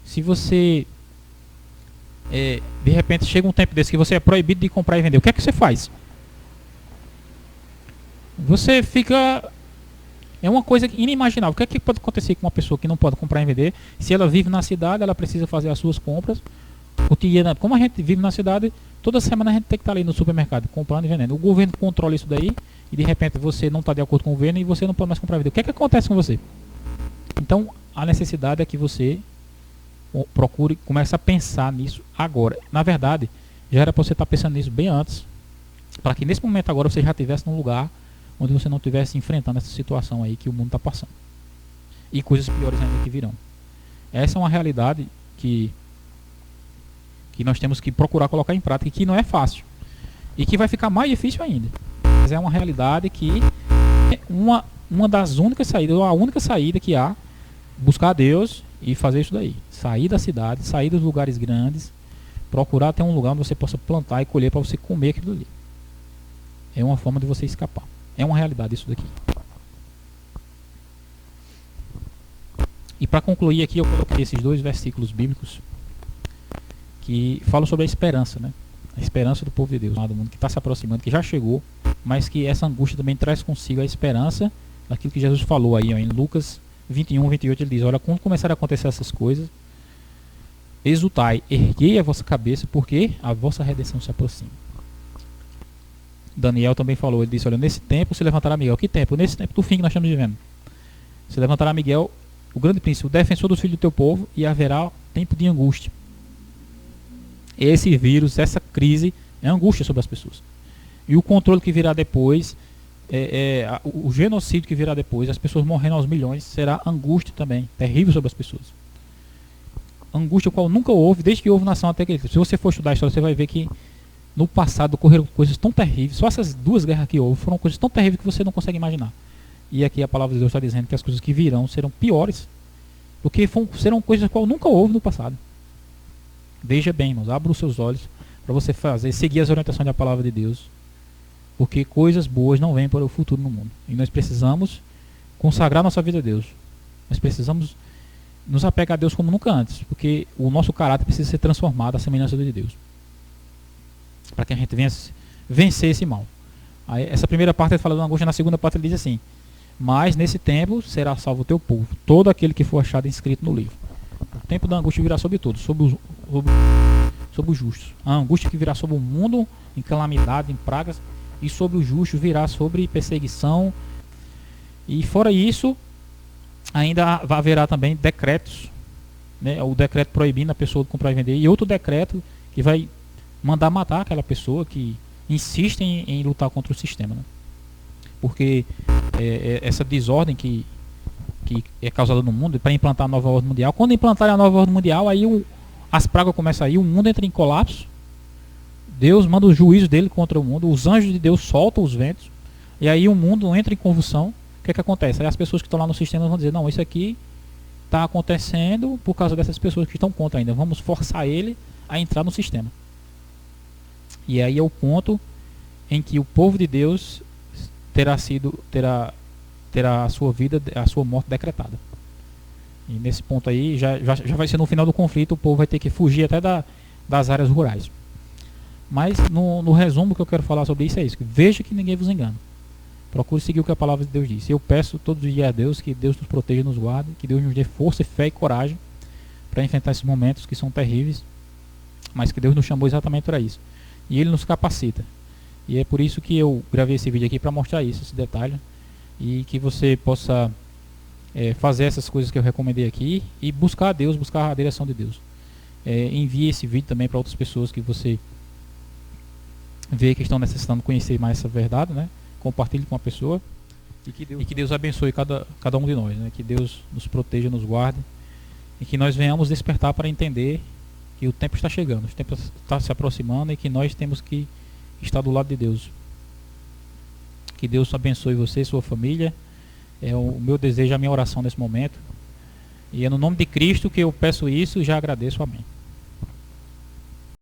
se você de repente chega um tempo desse que você é proibido de comprar e vender, o que é que você faz? Você fica... É uma coisa inimaginável. O que é que pode acontecer com uma pessoa que não pode comprar e vender? Se ela vive na cidade, ela precisa fazer as suas compras cotidianas. Como a gente vive na cidade, toda semana a gente tem que estar ali no supermercado comprando e vendendo. O governo controla isso daí e de repente você não está de acordo com o governo e você não pode mais comprar e vender. O que é que acontece com você? Então, a necessidade é que você procure, comece a pensar nisso agora. Na verdade, já era para você estar pensando nisso bem antes, para que nesse momento agora você já estivesse num lugar onde você não estivesse enfrentando essa situação aí que o mundo está passando. E coisas piores ainda que virão. Essa é uma realidade que nós temos que procurar colocar em prática, e que não é fácil. E que vai ficar mais difícil ainda. Mas é uma realidade que é uma das únicas saídas, ou a única saída que há, buscar a Deus e fazer isso daí. Sair da cidade, sair dos lugares grandes, procurar ter um lugar onde você possa plantar e colher para você comer aquilo ali. É uma forma de você escapar. É uma realidade isso daqui. E para concluir aqui, eu coloquei esses 2 versículos bíblicos que falam sobre a esperança, né? A esperança do povo de Deus, do mundo que está se aproximando, que já chegou, mas que essa angústia também traz consigo a esperança daquilo que Jesus falou aí, ó, em Lucas 21, 28, ele diz: olha, quando começarem a acontecer essas coisas, exultai, erguei a vossa cabeça, porque a vossa redenção se aproxima. Daniel também falou, ele disse: olha, nesse tempo se levantará Miguel. Que tempo? Nesse tempo do fim que nós estamos vivendo. Se levantará Miguel, o grande príncipe, o defensor dos filhos do teu povo, e haverá tempo de angústia. Esse vírus, essa crise, é angústia sobre as pessoas. E o controle que virá depois, o genocídio que virá depois, as pessoas morrendo aos milhões, será angústia também, terrível sobre as pessoas. Angústia qual nunca houve, desde que houve nação até que... Se você for estudar a história, você vai ver que no passado ocorreram coisas tão terríveis. Só essas 2 guerras que houve foram coisas tão terríveis que você não consegue imaginar. E aqui a palavra de Deus está dizendo que as coisas que virão serão piores, porque serão coisas qual nunca houve no passado. Veja bem, irmãos, abra os seus olhos para você seguir as orientações da palavra de Deus, porque coisas boas não vêm para o futuro no mundo. E nós precisamos consagrar nossa vida a Deus. Nós precisamos nos apegar a Deus como nunca antes, porque o nosso caráter precisa ser transformado à semelhança de Deus, para que a gente venha vencer esse mal. Aí, essa primeira parte ele fala da angústia, na segunda parte ele diz assim: mas nesse tempo será salvo o teu povo, todo aquele que for achado inscrito no livro. O tempo da angústia virá sobre todos, sobre os justos. A angústia que virá sobre o mundo, em calamidade, em pragas, e sobre os justos virá sobre perseguição. E fora isso, ainda haverá também decretos, né? O decreto proibindo a pessoa de comprar e vender, e outro decreto que vai mandar matar aquela pessoa que insiste em lutar contra o sistema, né? Porque essa desordem que é causada no mundo, para implantar a nova ordem mundial, quando implantarem a nova ordem mundial, aí as pragas começam a ir, o mundo entra em colapso, Deus manda o juízo dele contra o mundo, os anjos de Deus soltam os ventos, e aí o mundo entra em convulsão. O que acontece? Aí as pessoas que estão lá no sistema vão dizer: não, isso aqui está acontecendo por causa dessas pessoas que estão contra ainda, vamos forçar ele a entrar no sistema. E aí é o ponto em que o povo de Deus terá a sua vida, a sua morte decretada. E nesse ponto aí já vai ser no final do conflito, o povo vai ter que fugir até das áreas rurais. Mas no resumo que eu quero falar sobre isso é isso: que veja que ninguém vos engana. Procure seguir o que a palavra de Deus diz. Eu peço todos os dias a Deus que Deus nos proteja e nos guarde, que Deus nos dê força, fé e coragem para enfrentar esses momentos que são terríveis, mas que Deus nos chamou exatamente para isso. E Ele nos capacita. E é por isso que eu gravei esse vídeo aqui, para mostrar isso, esse detalhe, e que você possa fazer essas coisas que eu recomendei aqui e buscar a Deus, buscar a direção de Deus. Envie esse vídeo também para outras pessoas que você vê que estão necessitando conhecer mais essa verdade, né? Compartilhe com a pessoa e que Deus abençoe cada um de nós, né? Que Deus nos proteja, nos guarde e que nós venhamos despertar para entender que o tempo está chegando, o tempo está se aproximando e que nós temos que estar do lado de Deus. Que Deus abençoe você e sua família. É o meu desejo, a minha oração nesse momento. E é no nome de Cristo que eu peço isso e já agradeço. Amém.